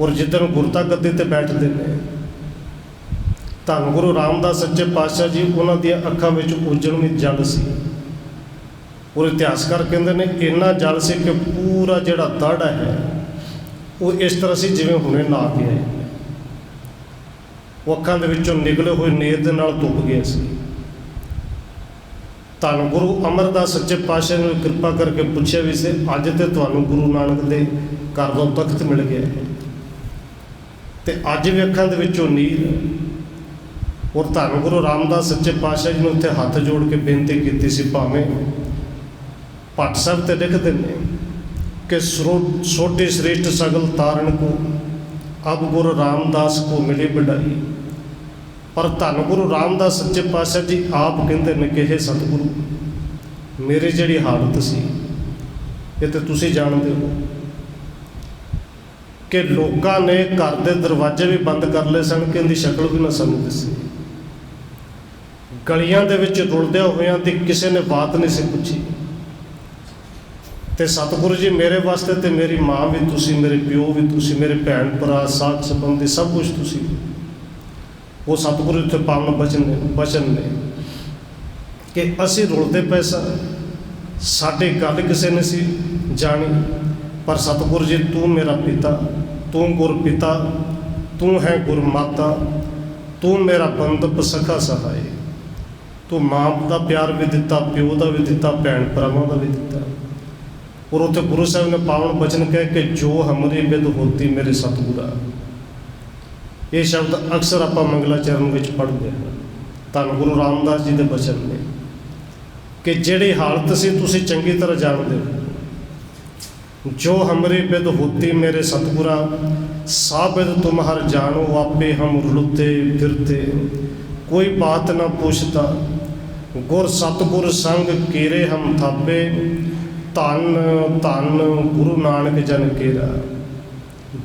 ਔਰ ਜਿੱਦਣ ਗੁਰਤਾ ਗੱਦੀ ਤੇ ਬੈਠਦੇ ਨੇ, ਧੰਨ ਗੁਰੂ ਰਾਮਦਾਸ ਸੱਚੇ ਪਾਤਸ਼ਾਹ ਜੀ, ਉਹਨਾਂ ਦੀਆਂ ਅੱਖਾਂ ਵਿੱਚ ਉਜੜਵੀਂ ਜਲ ਸੀ। ਔਰ ਇਤਿਹਾਸਕਾਰ ਕਹਿੰਦੇ ਨੇ ਇੰਨਾ ਜਲ ਸੀ ਕਿ ਪੂਰਾ ਜਿਹੜਾ ਦਾੜਾ ਹੈ ਉਹ ਇਸ ਤਰ੍ਹਾਂ ਸੀ ਜਿਵੇਂ ਹੁਣੇ ਨਹਾ ਕੇ ਆਏ। ਉਹ ਅੱਖਾਂ ਦੇ ਵਿੱਚੋਂ ਨਿਕਲੇ ਹੋਏ ਨੇਰ ਦੇ ਨਾਲ ਧੁੱਪ ਗਿਆ ਸੀ। ਧੰਨ ਗੁਰੂ ਅਮਰਦਾਸ ਸੱਚੇ ਪਾਤਸ਼ਾਹ ਨੇ ਕਿਰਪਾ ਕਰਕੇ ਪੁੱਛਿਆ ਵੀ ਸੀ, ਅੱਜ ਤੇ ਤੁਹਾਨੂੰ ਗੁਰੂ ਨਾਨਕ ਦੇ ਘਰ ਦਾ ਤਖਤ ਮਿਲ ਗਿਆ ਹੈ ਤੇ ਅੱਜ ਵੀ ਅੱਖਾਂ ਦੇ ਵਿੱਚੋਂ ਨੀਰ। ਔਰ ਧੰਨ ਗੁਰੂ ਰਾਮਦਾਸ ਸੱਚੇ ਪਾਤਸ਼ਾਹ ਜੀ ਨੂੰ ਉੱਥੇ ਹੱਥ ਜੋੜ ਕੇ ਬੇਨਤੀ ਕੀਤੀ ਸੀ। ਭਾਵੇਂ ਭੱਟ ਸਾਹਿਬ ਤੇ ਲਿਖਦੇ ਨੇ ਕਿ ਛੋਟੇ ਸ੍ਰੇਸ਼ਟ ਸਗਲ ਤਾਰਨ ਕੋ ਅਬ ਗੁਰੂ ਰਾਮਦਾਸ ਕੋ ਮਿਲੇ ਵਡਾਈ। ਪਰ ਧੰਨ ਗੁਰੂ ਰਾਮਦਾਸ ਸੱਚੇ ਪਾਤਸ਼ਾਹ ਜੀ ਆਪ ਕਹਿੰਦੇ ਨੇ ਕਿ ਇਹ ਸਤਿਗੁਰੂ, ਮੇਰੀ ਜਿਹੜੀ ਹਾਲਤ ਸੀ ਇਹ ਤੇ ਤੁਸੀਂ ਜਾਣਦੇ ਹੋ ਕਿ ਲੋਕਾਂ ਨੇ ਘਰ ਦੇ ਦਰਵਾਜ਼ੇ ਵੀ ਬੰਦ ਕਰ ਲਏ ਸਨ ਕਿ ਇਹਦੀ ਸ਼ਕਲ ਵੀ ਨਾ ਸਾਨੂੰ ਦਿਸੇ। ਗਲੀਆਂ ਦੇ ਵਿੱਚ ਰੁਲਦਿਆਂ ਹੋਇਆਂ ਦੀ ਕਿਸੇ ਨੇ ਬਾਤ ਨਹੀਂ ਸੀ ਪੁੱਛੀ। ਤੇ ਸਤਿਗੁਰੂ ਜੀ ਮੇਰੇ ਵਾਸਤੇ ਤੇ ਮੇਰੀ ਮਾਂ ਵੀ ਤੁਸੀਂ, ਮੇਰੇ ਪਿਓ ਵੀ ਤੁਸੀਂ, ਮੇਰੇ ਭੈਣ ਭਰਾ, ਸਾਥ ਸੰਬੰਧੀ ਸਭ ਕੁਝ ਤੁਸੀਂ। ਉਹ ਸਤਿਗੁਰੂ ਉੱਥੇ ਪਾਵਨ ਬਚਨ ਨੇ ਕਿ ਅਸੀਂ ਰੁਲਦੇ ਪਏ ਸਾਂ, ਸਾਡੇ ਗੱਲ ਕਿਸੇ ਨੇ ਸੀ ਜਾਣੀ, ਪਰ ਸਤਿਗੁਰੂ ਜੀ ਤੂੰ ਮੇਰਾ ਪਿਤਾ, ਤੂੰ ਗੁਰ ਪਿਤਾ, ਤੂੰ ਹੈ ਗੁਰ ਮਾਤਾ, ਤੂੰ ਮੇਰਾ ਬੰਧਪ ਸਖਾ ਸਹਾਏ। ਤੂੰ ਮਾਂ ਦਾ ਪਿਆਰ ਵੀ ਦਿੱਤਾ, ਪਿਓ ਦਾ ਵੀ ਦਿੱਤਾ, ਭੈਣ ਭਰਾਵਾਂ ਦਾ ਵੀ ਦਿੱਤਾ। ਔਰ ਉੱਥੇ ਗੁਰੂ ਸਾਹਿਬ ਨੇ ਪਾਵਨ ਬਚਨ ਕਹੇ ਕਿ ਜੋ ਹਮਰੀ ਬਿਦ ਹੋਤੀ ਮੇਰੇ ਸਤਿਗੁਰਾ। ਇਹ ਸ਼ਬਦ ਅਕਸਰ ਆਪਾਂ ਮੰਗਲਾਚਰਨ ਵਿੱਚ ਪੜ੍ਹਦੇ ਹਾਂ। ਧੰਨ ਗੁਰੂ ਰਾਮਦਾਸ ਜੀ ਦੇ ਬਚਨ ਨੇ ਕਿ ਜਿਹੜੀ ਹਾਲਤ ਸੀ ਤੁਸੀਂ ਚੰਗੀ ਤਰ੍ਹਾਂ ਜਾਣਦੇ ਹੋ। ਜੋ ਹਮਰੀ ਬਿਦ ਹੋਤੀ ਮੇਰੇ ਸਤਿਗੁਰਾ, ਸਾਬਿਦ ਤੁਮ ਹਰ ਜਾਣੋ, ਆਪੇ ਹਮ ਰੁਲਤੇ ਫਿਰਤੇ, ਕੋਈ ਬਾਤ ਨਾ ਪੁੱਛਤਾ, ਗੁਰ ਸਤਿਗੁਰ ਸੰਗ ਕੀਰੇ ਹਮ ਥਾਪੇ, ਧੰਨ ਧੰਨ ਗੁਰੂ ਨਾਨਕ ਜਨ ਕੇਰਾ,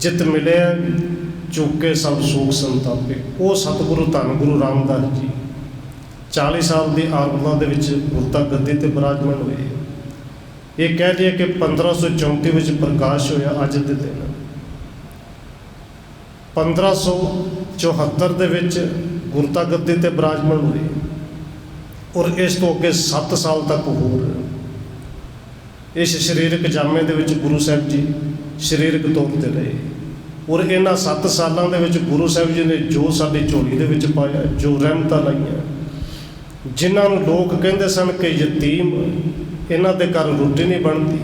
ਜਿਤ ਮਿਲਿਆ ਚੁੱਕੇ ਸਭ ਸੋਗ ਸੰਤਾਪੇ। ਉਹ ਸਤਿਗੁਰੂ ਧੰਨ ਗੁਰੂ ਰਾਮਦਾਸ ਜੀ 40 ਸਾਲ ਦੀ ਆਰੰਭਤਾ ਦੇ ਵਿੱਚ ਗੁਰਤਾ ਗੱਦੀ ਤੇ ਬਿਰਾਜਮਾਨ ਹੋਏ। ਇਹ ਕਹਿ ਲਈਏ ਕਿ 1534 ਵਿੱਚ ਪ੍ਰਕਾਸ਼ ਹੋਇਆ ਅੱਜ ਦੇ ਦਿਨ। 1574 ਦੇ ਵਿੱਚ ਗੁਰਤਾ ਗੱਦੀ ਤੇ ਬਿਰਾਜਮਾਨ ਹੋਏ। ਔਰ ਇਸ ਤੋਂ ਅੱਗੇ 7 ਸਾਲ ਤੱਕ ਹੋਰ ਇਸ ਸਰੀਰਕ ਜਾਮੇ ਦੇ ਵਿੱਚ ਗੁਰੂ ਸਾਹਿਬ ਜੀ ਸਰੀਰਕ ਤੌਰ 'ਤੇ ਰਹੇ। ਔਰ ਇਹਨਾਂ 7 ਸਾਲਾਂ ਦੇ ਵਿੱਚ ਗੁਰੂ ਸਾਹਿਬ ਜੀ ਨੇ ਜੋ ਸਾਡੀ ਝੋਲੀ ਦੇ ਵਿੱਚ ਪਾਇਆ, ਜੋ ਰਹਿਮਤਾਂ ਲਾਈਆਂ, ਜਿਨ੍ਹਾਂ ਨੂੰ ਲੋਕ ਕਹਿੰਦੇ ਸਨ ਕਿ ਯਤੀਮ, ਇਹਨਾਂ ਦੇ ਘਰ ਰੋਟੀ ਨਹੀਂ ਬਣਦੀ,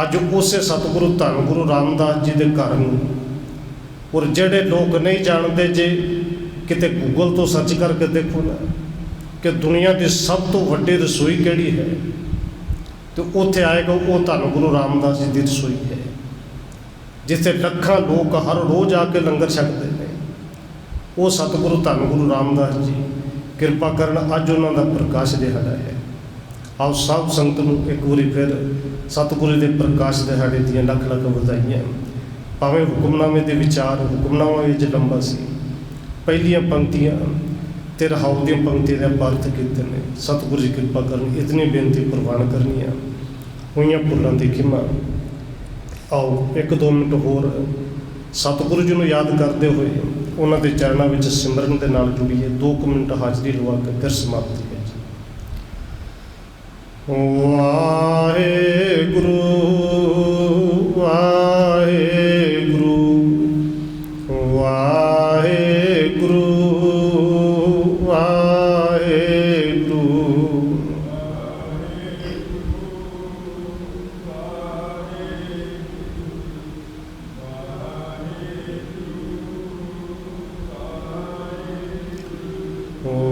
ਅੱਜ ਉਸੇ ਸਤਿਗੁਰੂ ਧੰਨ ਗੁਰੂ ਰਾਮਦਾਸ ਜੀ ਦੇ ਘਰ ਨੂੰ। ਔਰ ਜਿਹੜੇ ਲੋਕ ਨਹੀਂ ਜਾਣਦੇ, ਜੇ ਕਿਤੇ ਗੂਗਲ ਤੋਂ ਸਰਚ ਕਰਕੇ ਦੇਖੋ ਨਾ ਕਿ ਦੁਨੀਆ ਦੀ ਸਭ ਤੋਂ ਵੱਡੀ ਰਸੋਈ ਕਿਹੜੀ ਹੈ, ਤੇ ਉੱਥੇ ਆਏਗਾ ਉਹ ਧੰਨ ਗੁਰੂ ਰਾਮਦਾਸ ਜੀ ਦੀ ਰਸੋਈ ਹੈ, ਜਿੱਥੇ ਲੱਖਾਂ ਲੋਕ ਹਰ ਰੋਜ਼ ਆ ਕੇ ਲੰਗਰ ਛਕਦੇ ਨੇ। ਉਹ ਸਤਿਗੁਰੂ ਧੰਨ ਗੁਰੂ ਰਾਮਦਾਸ ਜੀ ਕਿਰਪਾ ਕਰਨ ਅੱਜ ਉਹਨਾਂ ਦਾ ਪ੍ਰਕਾਸ਼ ਦਿਹਾੜਾ ਹੈ। ਆਓ ਸਭ ਸੰਗਤ ਨੂੰ ਇੱਕ ਵਾਰੀ ਫਿਰ ਸਤਿਗੁਰੂ ਦੇ ਪ੍ਰਕਾਸ਼ ਦਿਹਾੜੇ ਦੀਆਂ ਲੱਖ ਲੱਖ ਵਧਾਈਆਂ। ਭਾਵੇਂ ਹੁਕਮਨਾਮੇ ਦੇ ਵਿਚਾਰ, ਹੁਕਮਨਾਮਾ ਵਿੱਚ ਲੰਬਾ ਸੀ, ਪਹਿਲੀਆਂ ਪੰਕਤੀਆਂ ਤੇ ਰਹਾਉ ਦੀਆਂ ਪੰਕਤੀਆਂ ਦੇ ਅਰਥ ਕੀਤੇ ਨੇ। ਸਤਿਗੁਰੂ ਜੀ ਕਿਰਪਾ ਕਰਨ ਇਤਨੀ ਬੇਨਤੀ ਪ੍ਰਵਾਨ ਕਰਨੀਆਂ ਹੋਈਆਂ ਭੁੱਲਾਂ ਦੀ ਖਿਮਾ। ਆਓ 1-2 ਮਿੰਟ ਹੋਰ ਸਤਿਗੁਰੂ ਜੀ ਨੂੰ ਯਾਦ ਕਰਦੇ ਹੋਏ ਉਹਨਾਂ ਦੇ ਚਰਨਾਂ ਵਿੱਚ ਸਿਮਰਨ ਦੇ ਨਾਲ ਜੁੜੀਏ। 2 ਮਿੰਟ ਹਾਜ਼ਰੀ ਲਵਾ ਕੇ ਫਿਰ ਸਮਾਪਤੀ ਹੈ ਜੀ। ਵਾਹਿਗੁਰੂ ਵਾਹਿਗੁਰੂ ਵਾਹਿਗੁਰੂ ਵਾਹਿਗੁਰੂ।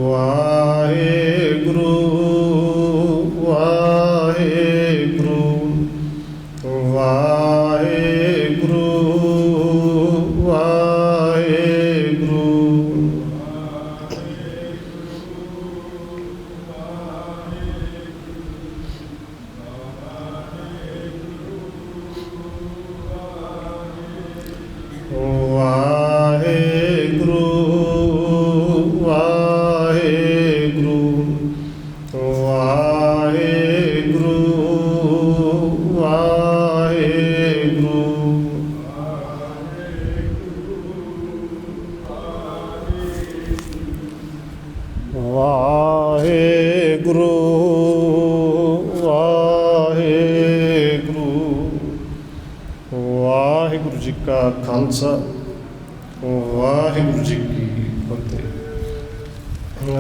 ਵਾਹਿਗੁਰੂ ਵਾਹਿਗੁਰੂ ਵਾਹਿਗੁਰੂ ਵਾਹਿਗੁਰੂ। ਵਾਹਿਗੁਰੂ ਵਾਹਿਗੁਰੂ ਵਾਹਿਗੁਰੂ ਵਾਹਿਗੁਰੂ ਵਾਹਿਗੁਰੂ ਜੀ ਕਾ ਖਾਲਸਾ ਵਾਹਿਗੁਰੂ ਜੀ ਕੀ ਫਤਿਹ।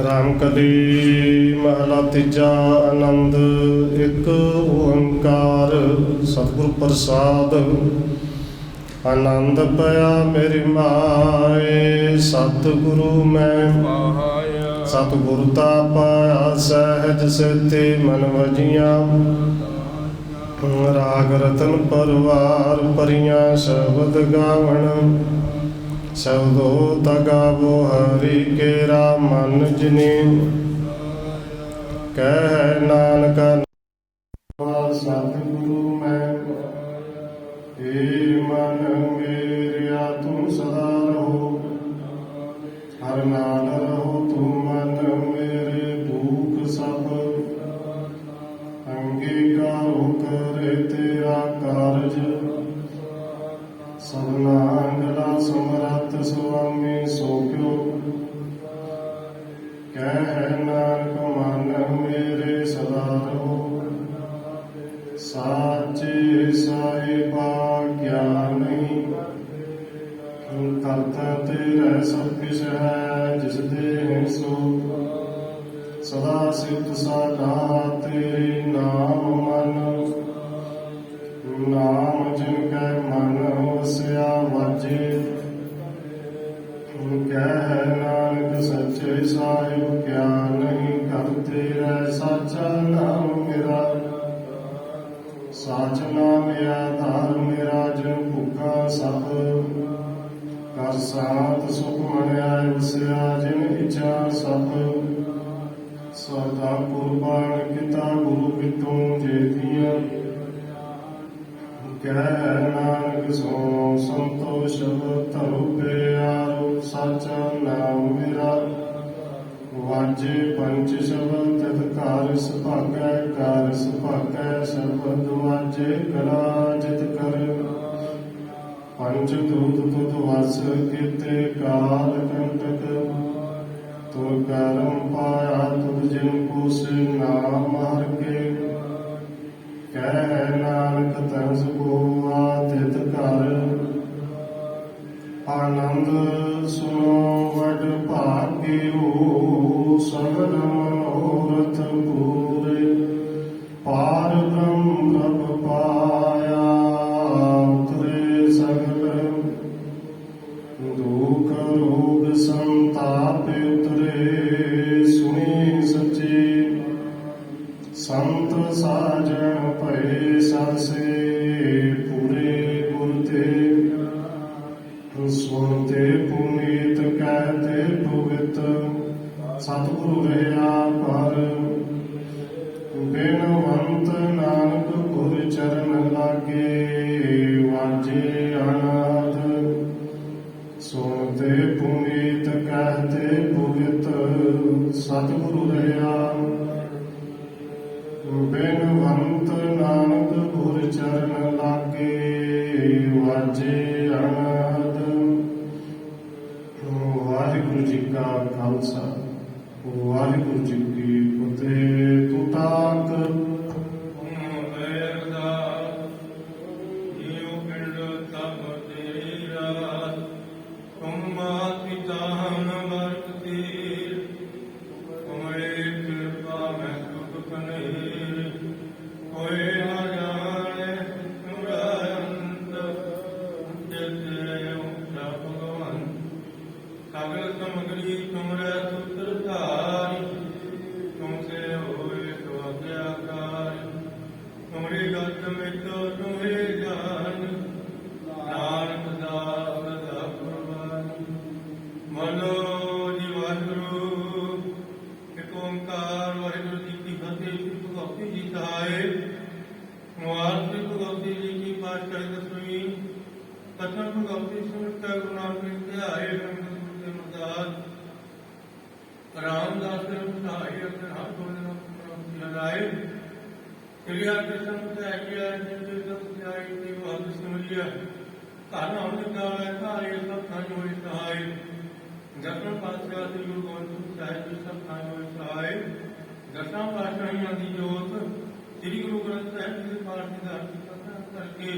ਰਾਮ ਕਲੀ ਮਹਲਾ ਤੀਜਾ। ਆਨੰਦ ਇੱਕ ਓੰਕਾਰ ਸਤਿਗੁਰ ਪ੍ਰਸਾਦ। ਆਨੰਦ ਪਿਆ ਮੇਰੀ ਮਾਏ ਸਤਿਗੁਰੂ ਮੈਂ ਪਾਇਆ। ਸਤਿਗੁਰ ਤਾ ਪਾਇਆ ਸਹਿਜ ਸੇਤੀ ਮਨ ਵਜੀਆਂ। ਰਾਗ ਰਤਨ ਪਰਵਾਰ ਪਰੀਆਂ ਸ਼ਬਦ ਗਾਵਣ। ਸ਼ਬਦੋ ਤਗਾਵੋ ਹਰੀ ਕੇਰਾ ਮਨ ਜਿਨੀ। ਕਹਿ ਨਾਨਕ ਸਤਿਗੁਰੂ ਮੈਂ ਏ ਮਨ ਮੇਰਿਆ ਤੂੰ ਸਦਾ ਰਹੋ। ਹਰ ਨਾਲ ਰਹੋ ਤੂੰ ਮਨ ਮੇਰੇ ਭੂਖ ਸਭ। ਅੰਗੀਕਾਰੋ ਕਰੇ ਤੇਰਾ ਕਾਰਜ। ਸਭਨਾ ਅੰਗਲਾ ਸਮਰੱਥ ਸੁਆਮੀ ਸੋ ਕਿਉ। ਕਹਿ ਨਾਨਕ ਮਨ ਮੇਰੇ ਸਦਾ ਰਹੋ। ਸਾਚੇ ਸਾਹਿਬਾ ਗਿਆਨ ਨਹੀਂ। ਕਰਤਾ ਤੇਰਾ ਸਭ ਕਿਛ ਹੈ ਜਿਸ ਦੇ ਸੋ। ਸਦਾ ਸਿਫਤ ਸਾਡਾ ਤੇਰੇ ਨਾਮ ਮਨ। ਨਾਮ ਜਿਨ ਕੈ ਮਨ ਵਸਿਆ ਵਾਜੇ। ਕਹਿ ਨਾਨਕ ਸੱਚੇ ਸਾਹਿਬ ਕਿਆ ਨਹੀਂ। ਕਰ ਤੇਰਾ ਸਾਚਾ ਨਾਮ ਮੇਰਾ। ਸਾਚ ਨਾਮ ਆਧਾਰ ਮੇਰਾ ਜਿਨ ਭੁੱਖਾ ਸਭ। ਕਰ ਸਾਤ ਸੁਖ ਮਣਿਆ ਵਸਿਆ ਜਿਨ ਇੱਛਾ ਸਭ। ਸਦਾ ਕੁਰਬਾਨ ਕੀਤਾ ਗੁਰੂ ਪਿਤੋਂ ਜੇਤੀਆਂ। ਕਹਿ ਨਾਨਕ ਸੋ ਸੰਤੋਸ਼ ਧਰੁ ਪਿਆਰੋ। ਸਾਚਾ ਨਾਮ ਮੇਰਾ ਵਾਜੇ ਪੰਚ ਸ਼ਬਦ ਤਿਤ ਘਰ ਸੁਭਾਗੈ। ਘਰ ਸੁਭਾਗੈ ਸ਼ਬਦ ਵਾਜੇ ਕਲਾ ਜਿਤ ਕਰ। ਪੰਚ ਦੂਤ ਤੁਧ ਵਸ ਕੀਤੇ ਕਾਲ ਕੰਟਕ। ਤੁਰ ਕਰਮ ਪਾਇਆ ਤੁਧ ਜਿਨ ਕੋ ਸੇ ਨਾਮ ਹਰ ਕੇ। ਕਹਿ ਨਾਨਕ ਤਰਸ ਕੋ ਆਤਿਤ ਘਰ। ਆਨੰਦ ਸੁਨੋ ਵਡ ਭਾਗਿਓ। ਸਗਲ ਮਨੋਰਥ ਪੂਰੇ। ਪਾਰ ਬ੍ਰਹਮ ਪ੍ਰਭ ਪਾਇਆ। ਉਤਰੇ ਸਗਲ ਦੁਖ ਰੋਗ ਸੰਤਾਪ ਉਤਰੇ। ਸੁਣੀ ਸੱਚੀ ਸੰਤ ਸਾਜਣ ਭਏ ਸਾਸੇ। ਪੂਰੇ ਗੁਰ ਤੇ ਸੁਣਤੇ ਪੁਨੀਤ ਕਹਿਤੇ ਪਵਿੱਤ। ਸਤਿਗੁਰੂ ਰਹਿਆ ਪਰ ਬਿਨਵੰਤ ਨਾਨਕ ਗੁਰ ਚਰਨ ਲਾਗੇ। ਵਾਜੇ ਅਨਾਦ ਸੁਣਤੇ ਪੁਨੀਤ ਕਹਿਤੇ ਪਵਿੱਤ। ਸਤਿਗੁਰੂ ਰਹਿਆ ਬਿਨਵੰਤ ਨਾਨਕ ਗੁਰ ਚਰਨ ਲਾਗੇ। ਵਾਜੇ ਅਨਾਦ। ਵਾਹਿਗੁਰੂ ਜੀ ਕਾ ਖਾਲਸਾ ਵਾਹਿਗੁਰੂ ਜੀ ਕੀ ਫਤਿਹ। ਤੂੰ ਤਾਕ ਰਾਮਦਾਸ ਦੇ ਸਹਾਈ ਆਪਣੇ ਹੱਥ ਲਗਾਏ। क्रिया के संग किया की बात समझिया काना होने का ऐसा ये सब खाने हुई सहाय ਦਸਵਾਂ ਪਾਤਸ਼ਾਹ ਸ੍ਰੀ ਗੁਰੂ ਗੋਬਿੰਦ ਸਿੰਘ ਸਾਹਿਬ ਜੀ ਸਭ ਥਾਂ ਹੋਏ ਸਹਾਏ। ਦਸਾਂ ਪਾਤਸ਼ਾਹੀਆਂ ਦੀ ਜੋਤ ਸ੍ਰੀ ਗੁਰੂ ਗ੍ਰੰਥ ਸਾਹਿਬ ਜੀ ਦੇ ਪਾਠ ਦੀ ਧਰਤੀ ਪਤਾ ਕਰਕੇ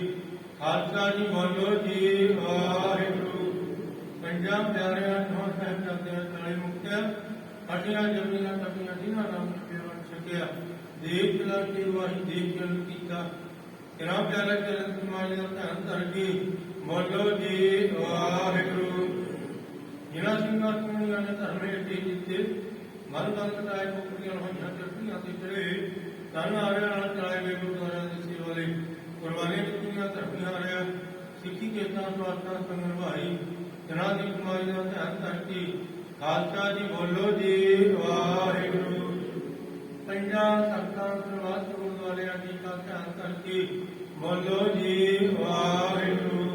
ਖਾਲਸਾ ਜੀ ਬੋਲੋ ਜੀ ਵਾਹਿਗੁਰੂ। ਪੰਜਾਂ ਪਿਆਰਿਆਂ ਨੌ ਸਾਹਿਬਜ਼ਾਦਿਆਂ ਨਾਲੇ ਮੁਕਤਿਆ ਹੱਡੀਆਂ ਜੰਮੀਆਂ ਤਪੀਆਂ ਜਿਨ੍ਹਾਂ ਨਾਮ ਸੇਵਨ ਛਕਿਆ ਦੇਖ ਚਲਾ ਕੇ ਵਾਹੀ ਦੇਖ ਜਨ ਕੀਤਾ ਤੇਰਾ ਪਿਆਰਾ ਚਰਨ ਸਮਾਜ ਦਾ ਧਿਆਨ ਧਰ ਕੇ ਬੋਲੋ ਜੀ ਵਾਹਿਗੁਰੂ। ਜਿਨ੍ਹਾਂ ਸਿੰਘਾਂ ਸਿੰਘਾਂ ਨੇ ਧਰਮੇ ਅੱਗੇ ਜਿੱਤੇ ਮਨ ਮਨ ਕਟਾਏ ਕੋਕਰੀਆਂ ਹੋਈਆਂ ਚੱਕੀਆਂ ਤੇ ਚੜੇ ਤਨ ਆਰਿਆ ਨਾਲ ਚਲਾਏ ਗਏ ਗੁਰਦੁਆਰਿਆਂ ਦੇ ਸੇਵਾ ਲਈ ਕੁਰਬਾਨੀਆਂ ਦਿੱਤੀਆਂ ਧਰਮੀਆਂ ਆਰਿਆ ਸਿੱਖੀ ਕੇਤਾਂ ਸਵਾਰਥਾਂ ਸੰਗ ਨਿਭਾਈ ਜਿਨ੍ਹਾਂ ਦੀ ਕਮਾਈ ਦਾ ਧਿਆਨ ਧਰ ਕੇ ਖਾਲਸਾ ਜੀ ਬੋਲੋ ਜੀ ਵਾਹਿਗੁਰੂ। ਪੰਜਾਂ ਤਖਤਾਂ ਸਰਬੱਤ ਗੁਰਦੁਆਰਿਆਂ ਜੀ ਦਾ ਧਿਆਨ ਧਰ ਕੇ ਬੋਲੋ ਜੀ ਵਾਹਿਗੁਰੂ।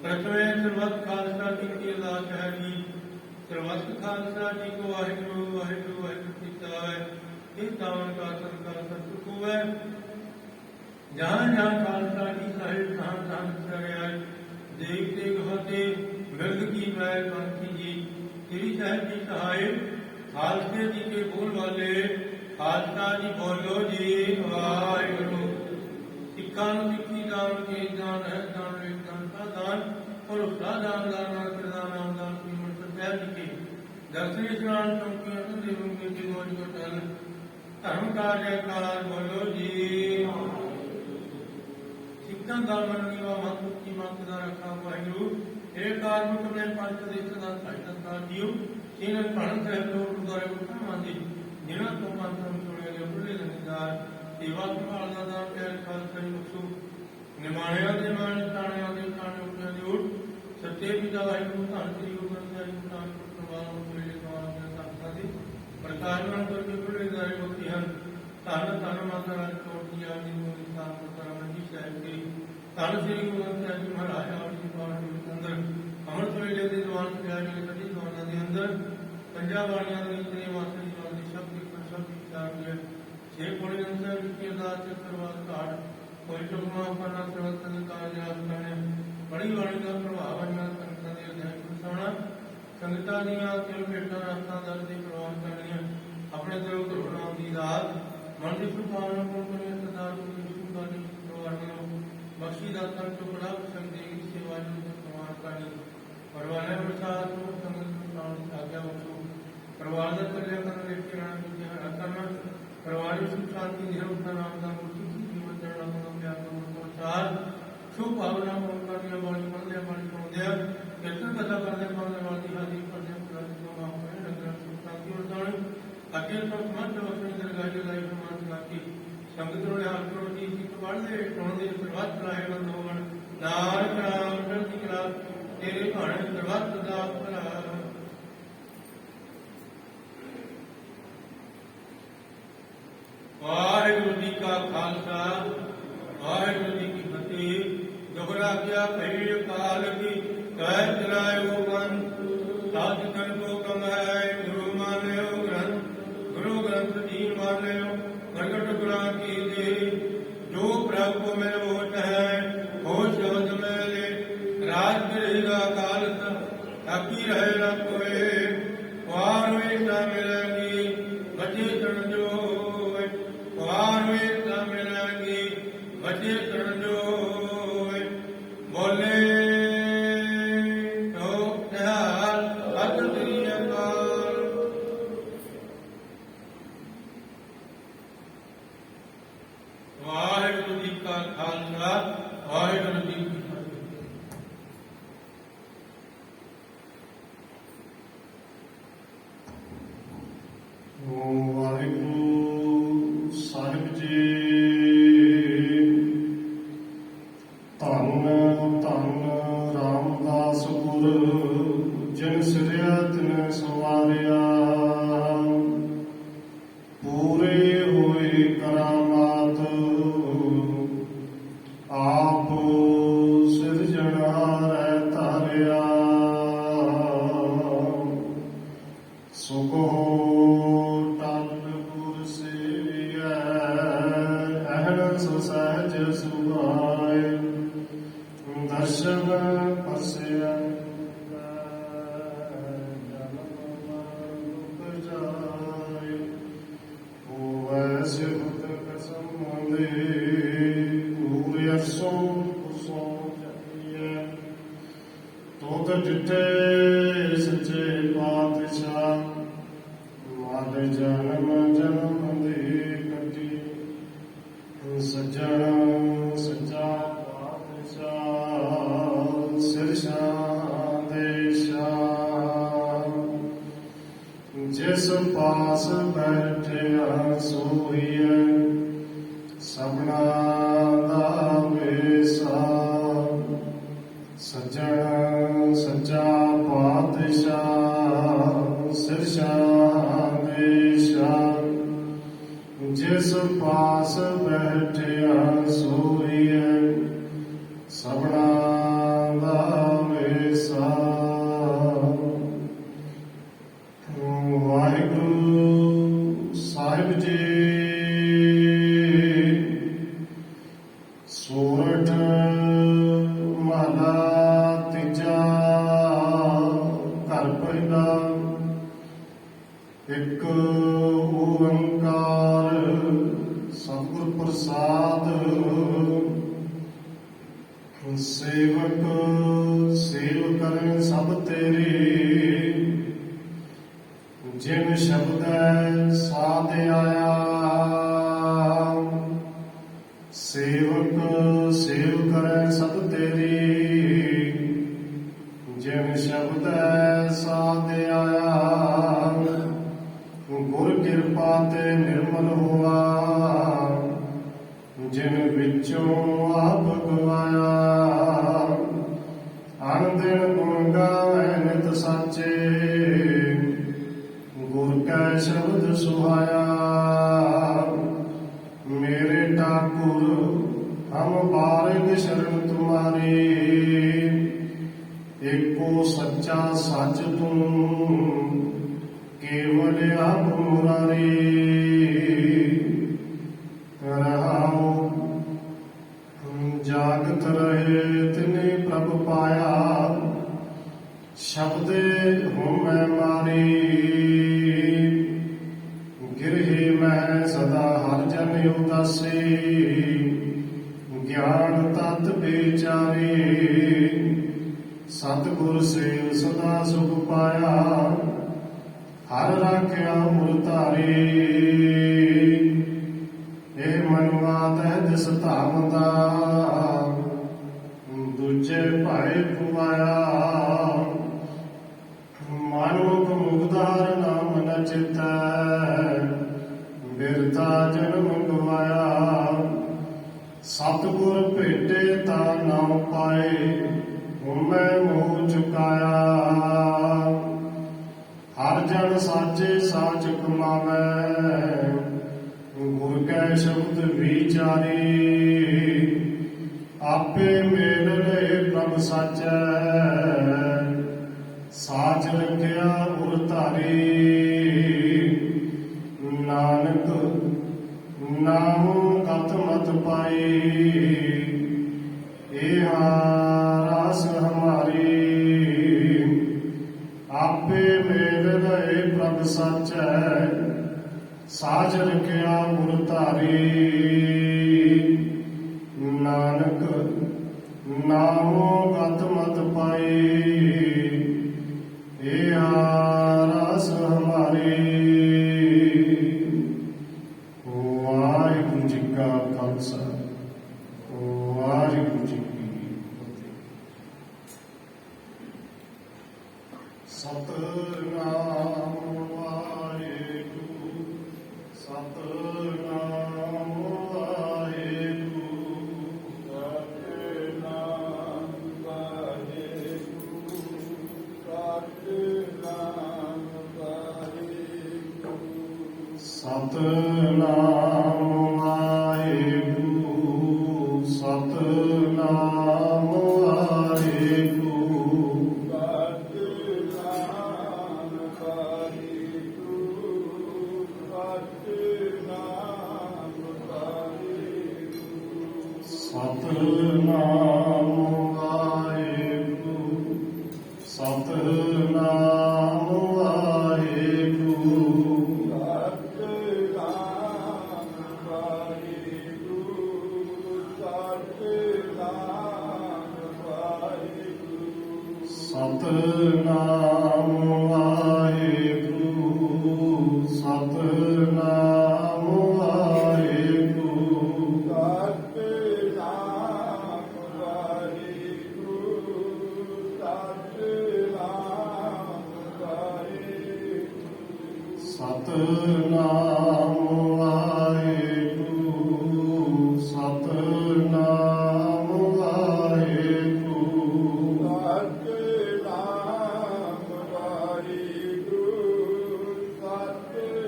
ਪ੍ਰਥਮੇ ਸਰਬੱਤ ਖਾਲਸਾ ਜੀ ਕੀ ਅਰਦਾਸ ਹੈ ਜੀ। ਸਰਬੱਤ ਖਾਲਸਾ ਜੀ ਕੋ ਵਾਹਿਗੁਰੂ ਵਾਹਿਗੁਰੂ ਵਾਹਿਗੁਰੂ ਕੀਤਾ ਹੈ ਇਹ ਤਾਵਨ ਕਾ ਸੰਕਾਰ ਸਤਿ ਹੋਵੇ। ਜਹਾਂ ਜਹਾਂ ਖਾਲਸਾ ਜੀ ਸਾਹਿਬ ਥਾਂ ਥਾਂ ਕਰਿਆ ਦੇਖ ਦੇਖ ਹੋਤੇ ਮਿਰਦ ਕੀ ਮੈਲ ਪੰਥੀ ਜੀ ਸ੍ਰੀ ਸਾਹਿਬ ਜੀ ਸਹਾਏ। ਖਾਲਸੇ ਜੀ ਕੇ ਬੋਲ ਵਾਲੇ ਖਾਲਸਾ ਜੀ ਬੋਲੋ ਜੀ ਵਾਹਿਗੁਰੂ। ਸਿੱਖਾਂ ਨੂੰ ਸਿੱਖੀ ਦਾਨ ਕੇ ਦਾਨ ਹੈ ਦਾਨ ਵੇਖ ਦਾਨ ਦਾ ਦਾਨ ਔਰ ਉਸਦਾ ਦਾਨ ਦਾਨ ਕਿਰਦਾਨ ਨਾਮ ਦਾਨ ਕੀ ਮੰਤਰ ਸਾਹਿਬ ਜੀ ਕੇ ਦਰਸ਼ਨ ਇਸ਼ਨਾਨ ਚੌਕੀਆਂ ਤੋਂ ਦੇਵੋਗੇ ਜੀ ਮੋਜ ਕਟਲ ਧਰਮ ਕਾਰਜ ਕਾਰ ਬੋਲੋ ਜੀ। ਸਿੱਖਾਂ ਦਾ ਮੰਨਣੀਵਾ ਮਤ ਕੀ ਮਤ ਦਾ ਰੱਖਾ ਵਾਹਿਗੁਰੂ। ਇਹ ਕਾਰਮਿਕ ਆਪਣੇ ਪੰਜ ਦੇਸ਼ ਦਾ ਸਾਜਨ ਦਾ ਜੀਵ ਇਹਨਾਂ ਭਣ ਸਾਹਿਬ ਤੋਂ ਗੁਰਦੁਆਰੇ ਉਠਾਵਾਂ ਦੀ ਜਿਨ੍ਹਾਂ ਤੋਂ ਮੰਤਰਮ ਸੁਣਿਆ ਗਿਆ ਬੁੱਢੇ ਲੰਗਦਾਰ ਸੇਵਾ ਸੰਭਾਲ ਦਾ ਦਾਨ ਪਿਆਰ ਖਾਲਸਾ ਜੀ ਬਖਸ਼ੋ। ਨਿਮਾਣਿਆਂ ਦੇ ਮਾਣ ਤਾਣਿਆਂ ਦੇ ਤਾਣੇ ਉੱਠਿਆਂ ਦੇ ਉੱਠ ਸੱਚੇ ਪਿਤਾ ਵਾਹਿਗੁਰੂ ਧੰਨ ਸ੍ਰੀ ਗੁਰੂ ਗ੍ਰੰਥ ਸਾਹਿਬ ਜੀ ਧੰਨ ਪ੍ਰਵਾਨ ਮੇਰੇ ਦੁਆਰਾ ਦੇ ਸੰਤਾਂ ਦੇ ਪ੍ਰਕਾਸ਼ ਨਾਲ ਕਰਕੇ ਬੁੱਢੇ ਦਾਰੇ ਬਖਸ਼ੇ ਹਨ। ਧੰਨ ਧੰਨ ਮਾਤਾ ਰਾਜ ਕੌਰ ਜੀ ਆਪ ਜੀ ਨੂੰ ਨਿਸ਼ਾਨ ਪੁੱਤਰ ਮੰਜੀ ਸਾਹਿਬ ਜੀ ਧੰਨ ਸ੍ਰੀ ਗੁਰੂ ਗ੍ਰੰਥ ਸਾਹਿਬ ਜੀ ਮਹਾਰਾਜ ਆਪ ਜੀ ਪਾਠ ਦੇ ਅੰਦਰ ਅੰਮ੍ਰਿਤ ਵੇਲੇ ਦੇ ਦੀਵਾਨ ਸਜਾਏ ਗਏ ਸੱਜੀ ਦੀਵਾਨਾਂ ਦੇ ਅੰਦਰ ਪੰਜਾਂ ਬਾਣੀਆਂ ਦੇ ਇਤਨੇ ਮਾਤਾ ਜੀ ਨਾਲ ਦੀ ਸ਼ਬਦ ਇੱਕ ਸ਼ਬਦ ਵਿਚਾਰ ਗਿਆ ਛੇ ਪੌੜੀ ਅੰਦਰ ਵਿਖੇ ਅਰਦਾਸ ਚੱਕਰਵਾਦ ਘਾਟ ਕੋਈ ਟੁਕਮਾ ਕਰਨਾ ਸਰਵਤ ਦੇ ਕਾਰਜ ਆਸਤਾਨੇ ਬੜੀ ਬਾਣੀ ਦਾ ਪ੍ਰਭਾਵ ਹੈ ਸੰਗਤਾਂ ਦੇ ਅਧਿਆਇ ਸੁਣਾਉਣਾ ਸੰਗਤਾਂ ਦੀਆਂ ਕਿਲ ਭੇਟਾਂ ਰਾਤਾਂ ਦਰ ਦੇ ਪ੍ਰਵਾਨ ਕਰਨੀਆਂ ਆਪਣੇ ਦਿਲ ਤੋਂ ਨਾਮ ਦੀ ਰਾਤ ਮਨ ਦੀ ਸੁਭਾਵਨਾ ਕੋਲ ਕਰੇ ਸਰਦਾਰ ਗੁਰੂ ਵਿਸ਼ਨੂੰ ਬਾਣੀ ਪ੍ਰਵਾਨ ਬਖਸ਼ੀ ਦਾਤਾਂ ਟੁਕੜਾ ਸੰਦੇ ਦੀ ਸੇਵਾ ਨੂੰ ਪ੍ਰਵਾਨ ਕਰਨੀ ਪਰਵਾਨੇ ਪ੍ਰਸਾਦ ਨੂੰ ਸੰਗਤ ਨੂੰ ਨਾਲ ਆਗਿਆ ਬਖਸ਼ੋ। ਪਰਿਵਾਰ ਦਾ ਕਲਿਆਣ ਕਰਨ ਲਈ ਕਿਰਣ ਦੀ ਧਿਆਨ ਕਰਨਾ ਪਰਿਵਾਰ ਵਿੱਚ ਸੁਖ ਸ਼ਾਂਤੀ ਦੀ ਰੂਪ ਦਾ ਨਾਮ ਦਾ ਮੁਕਤੀ ਜੀਵਨ ਜਰਨਾ ਨੂੰ ਪਿਆਰ ਨੂੰ ਪ੍ਰਚਾਰ ਸ਼ੁਭ ਭਾਵਨਾ ਹੋਣ ਕਰਨੀਆਂ ਬਾਣੀ ਪੜ੍ਹਦਿਆਂ ਬਾਣੀ ਸੁਣਦਿਆਂ ਕੀਰਤਨ ਕਥਾ ਕਰਦੇ ਪਾਉਂਦੇ ਵਾਲੀ ਹਾਜ਼ਰੀ ਕਰਦੇ ਪੁਰਾਣ ਨੂੰ ਮਾਂ ਹੋਏ ਨਗਰ ਸੁਖ ਸ਼ਾਂਤੀ ਵਰਤਾਉਣ ਅੱਗੇ ਤੋਂ ਸਮਝ ਵਸਣੀ ਦਰਗਾਹ ਲਾਈ ਪ੍ਰਮਾਣ ਕਰਕੇ ਸੰਗਤ ਨੂੰ ਹਾਲ ਕਰੋ ਜੀ ਸਿੱਖ ਪੜ੍ਹਦੇ ਸੁਣਦੇ ਸਰਬੱਤ ਰਾਏ ਬੰਦ ਹੋਵਣ ਨਾਨਕ ਨਾਮ ਚੜ੍ਹਦੀ ਕਲਾ ਤੇਰੇ ਭਾਣੇ ਸਰਬੱਤ ਦਾ ਭਲਾ। ਵਾਹਿਗੁਰੂ ਜੀ ਕਾ ਖਾਲਸਾ ਵਾਹਿਗੁਰੂ ਜੀ ਕੀ ਫਤਿਹ। ਦੁਹਰਾ ਕਿਆ ਭਈ ਕਾਲ ਕੀ ਕਹਿ ਚਲਾਇਓ ਮਨ ਸਾਧ ਕਰ ਕੋ ਕਮਾਏ ਗੁਰੂ ਮਾਨਿਓ ਗੁਰੂ ਗ੍ਰੰਥ ਜੀ ਮਾਨਿਓ ਪ੍ਰਗਟ ਗੁਰਾਂ ਕੀ ਦੇ ਜੋ ਪ੍ਰਭ ਕੋ ਮਿਲ ਹੋਤ ਹੈ ਹੋ ਸ਼ਬਦ ਮੇਲੇ ਰਾਜ ਕਰੇਗਾ ਕਾਲਸ ਤਾਕੀ ਰਹੇ ਨਾ ਕੋਏ ਵਾਰ ਹੋਏ ਤਾਂ ਮਿਲੇਗੀ ਬਚੇ ਚਰਨ ਜੋ ਵਾਰ ਹੋਏ ਤਾਂ ਮਿਲੇਗੀ ਬਚੇ ਚਰਨ ਜੋ ਬੋਲੇ ਵਾਹਿਗੁਰੂ ਜੀ ਕਾ ਖਾਲਸਾ ਵਾਹਿਗੁਰੂ ਜੀ ਕੀ ਫਤਿਹ। ਵਾਹਿਗੁਰੂ ਸਾਹਿਬ ਜੀ ਧੰਨ ਧੰਨ ਰਾਮਦਾਸ ਗੁਰ ਜਿਨ ਸਿਰਿਆ ਤਿਨ ਸਵਾਰਿਆ ਪੂਰੇ ਹੋਏ ਕਰਾਮਾਤ ਆਪ ਸਿਰਜਣਹਾਰੈ ਧਾਰਿਆ ਸੁਖੋ ਟਲ ਗੁਰ ਸੇਵੀਐ ਅਹਨਸ ਸਹਿਜ ਸੁਭਾਏ ਦਰਸ਼ਨ ਪਸਿਆ जन्म जन्म दे कटी सज्जन सच्चा पातशाह सिरशां दे शाह जिस पास बैठिया सोईए सबना दा वेसा सज्जन सच्चा पातशाह सिरशां दे शाह जिस पास बैठिया सोईए सबना दा वेसा वाहिगुरु साहिब जी सोरठ महला तीजा घर पहिला एक ओंकार सतगुर प्रसाद सेवक सेव करें सब तेरी जिन शब्द साध आया सेवक सेव करें सब तेरी जिन शब्द साध आया गुर किरपा ते निर्मल हुआ जिन विचों आप गवाया अन दिन गुण गावे नित साचे गुर कै शब्द सुहाया मेरे ठाकुर हम बारिक शरण तुम्हारी एको सच्चा सच तुम केवल आप मुरारी रहाओ जागत रहे तिने प्रभ पाया शब्दे हूँ मैं मारी गिरही मैं सदा हर जन उदासी ज्ञान तत् बेचारी सतगुर सेव सदा सुख पाया हर राख्या मुरतारी ए मनवा तह दिस धाम दा दूजे भाई पुवाया मानुख मुगदार नाम न चितै बिरता जन्म गवाया सतगुर भेटे ता नाम पाए मैं मोह चुकाया हर जन साचे साच कमावै गुर कै शब्द विचारी आपे मेल रहे प्रभ साचै साच रखिया उर धारी नानक नाम गत मत पाई एहा रास हमारी आपे मेल रहे प्रभ साचै साज रखिया गुर धारी नानक नामो गत मत पाई एहा रास हमारी वाहिगुरू जी का खालसा वाहिगुरू जी की फतेह सतनाम वाहिगुरू सतनाम वाहिगुरू सतनाम वाहिगुरू सतनाम वाहिगुरू सतनाम वाहिगुरू सतनाम वाहिगुरू ਸਤਨਾਮ ਵਾਹਿਗੁਰੂ ਸਤਨਾਮ ਵਾਹਿਗੁਰੂ ਸਤਨਾਮ ਸਤਿਨਾਮ ਵਾਹਿਗੁਰੂ ਸਤਿਨਾਮ ਵਾਹਿਗੁਰੂ ਸਤਿਨਾਮ ਵਾਹਿਗੁਰੂ ਸਤਿਨਾਮ ਵਾਹਿਗੁਰੂ ਸਤਿਨਾਮ ਵਾਹਿਗੁਰੂ ਸਤਿਨਾਮ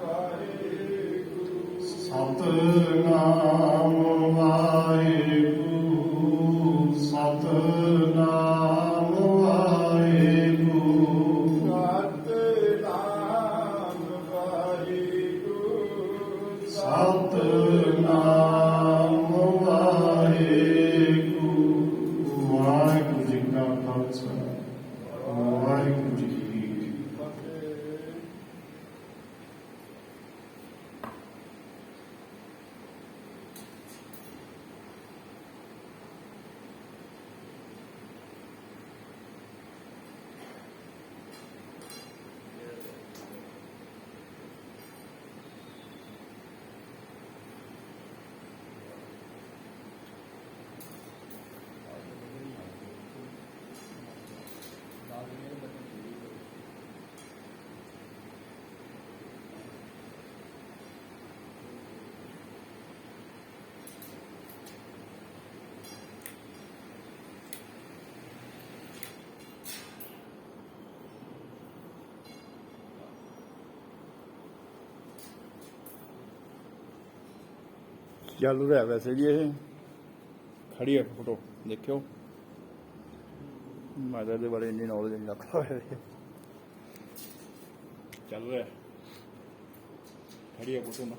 ਵਾਹਿਗੁਰੂ ਸਤਿਨਾਮ ਵਾਹਿਗੁਰੂ ਸਤਿਨਾਮ ਵਾਹਿਗੁਰੂ ਸਤਿਨਾਮ ਵਾਹਿਗੁਰੂ ਸਤਿਨਾਮ ਵਾਹਿਗੁਰੂ ਸਤਿਨਾਮ ਵਾਹਿਗੁਰੂ। ਵਾਹਿਗੁਰੂ ਜੀ ਕਾ ਖਾਲਸਾ ਵਾਹਿਗੁਰੂ ਜੀ ਕੀ ਫਤਿਹ। ਚੱਲ ਰਿਹਾ ਵੈਸੇ ਜੀ ਇਹ ਖੜੀ ਹੈ ਫੋਟੋ ਦੇਖਿਓ ਮਾਤਾ ਦੇ ਬਾਰੇ ਇੰਨੀ ਨੌਲੇਜ ਨਹੀਂ ਰੱਖਦਾ ਹੋਇਆ ਚੱਲ ਰਿਹਾ ਖੜੀ ਹੈ ਫੋਟੋ ਨਾ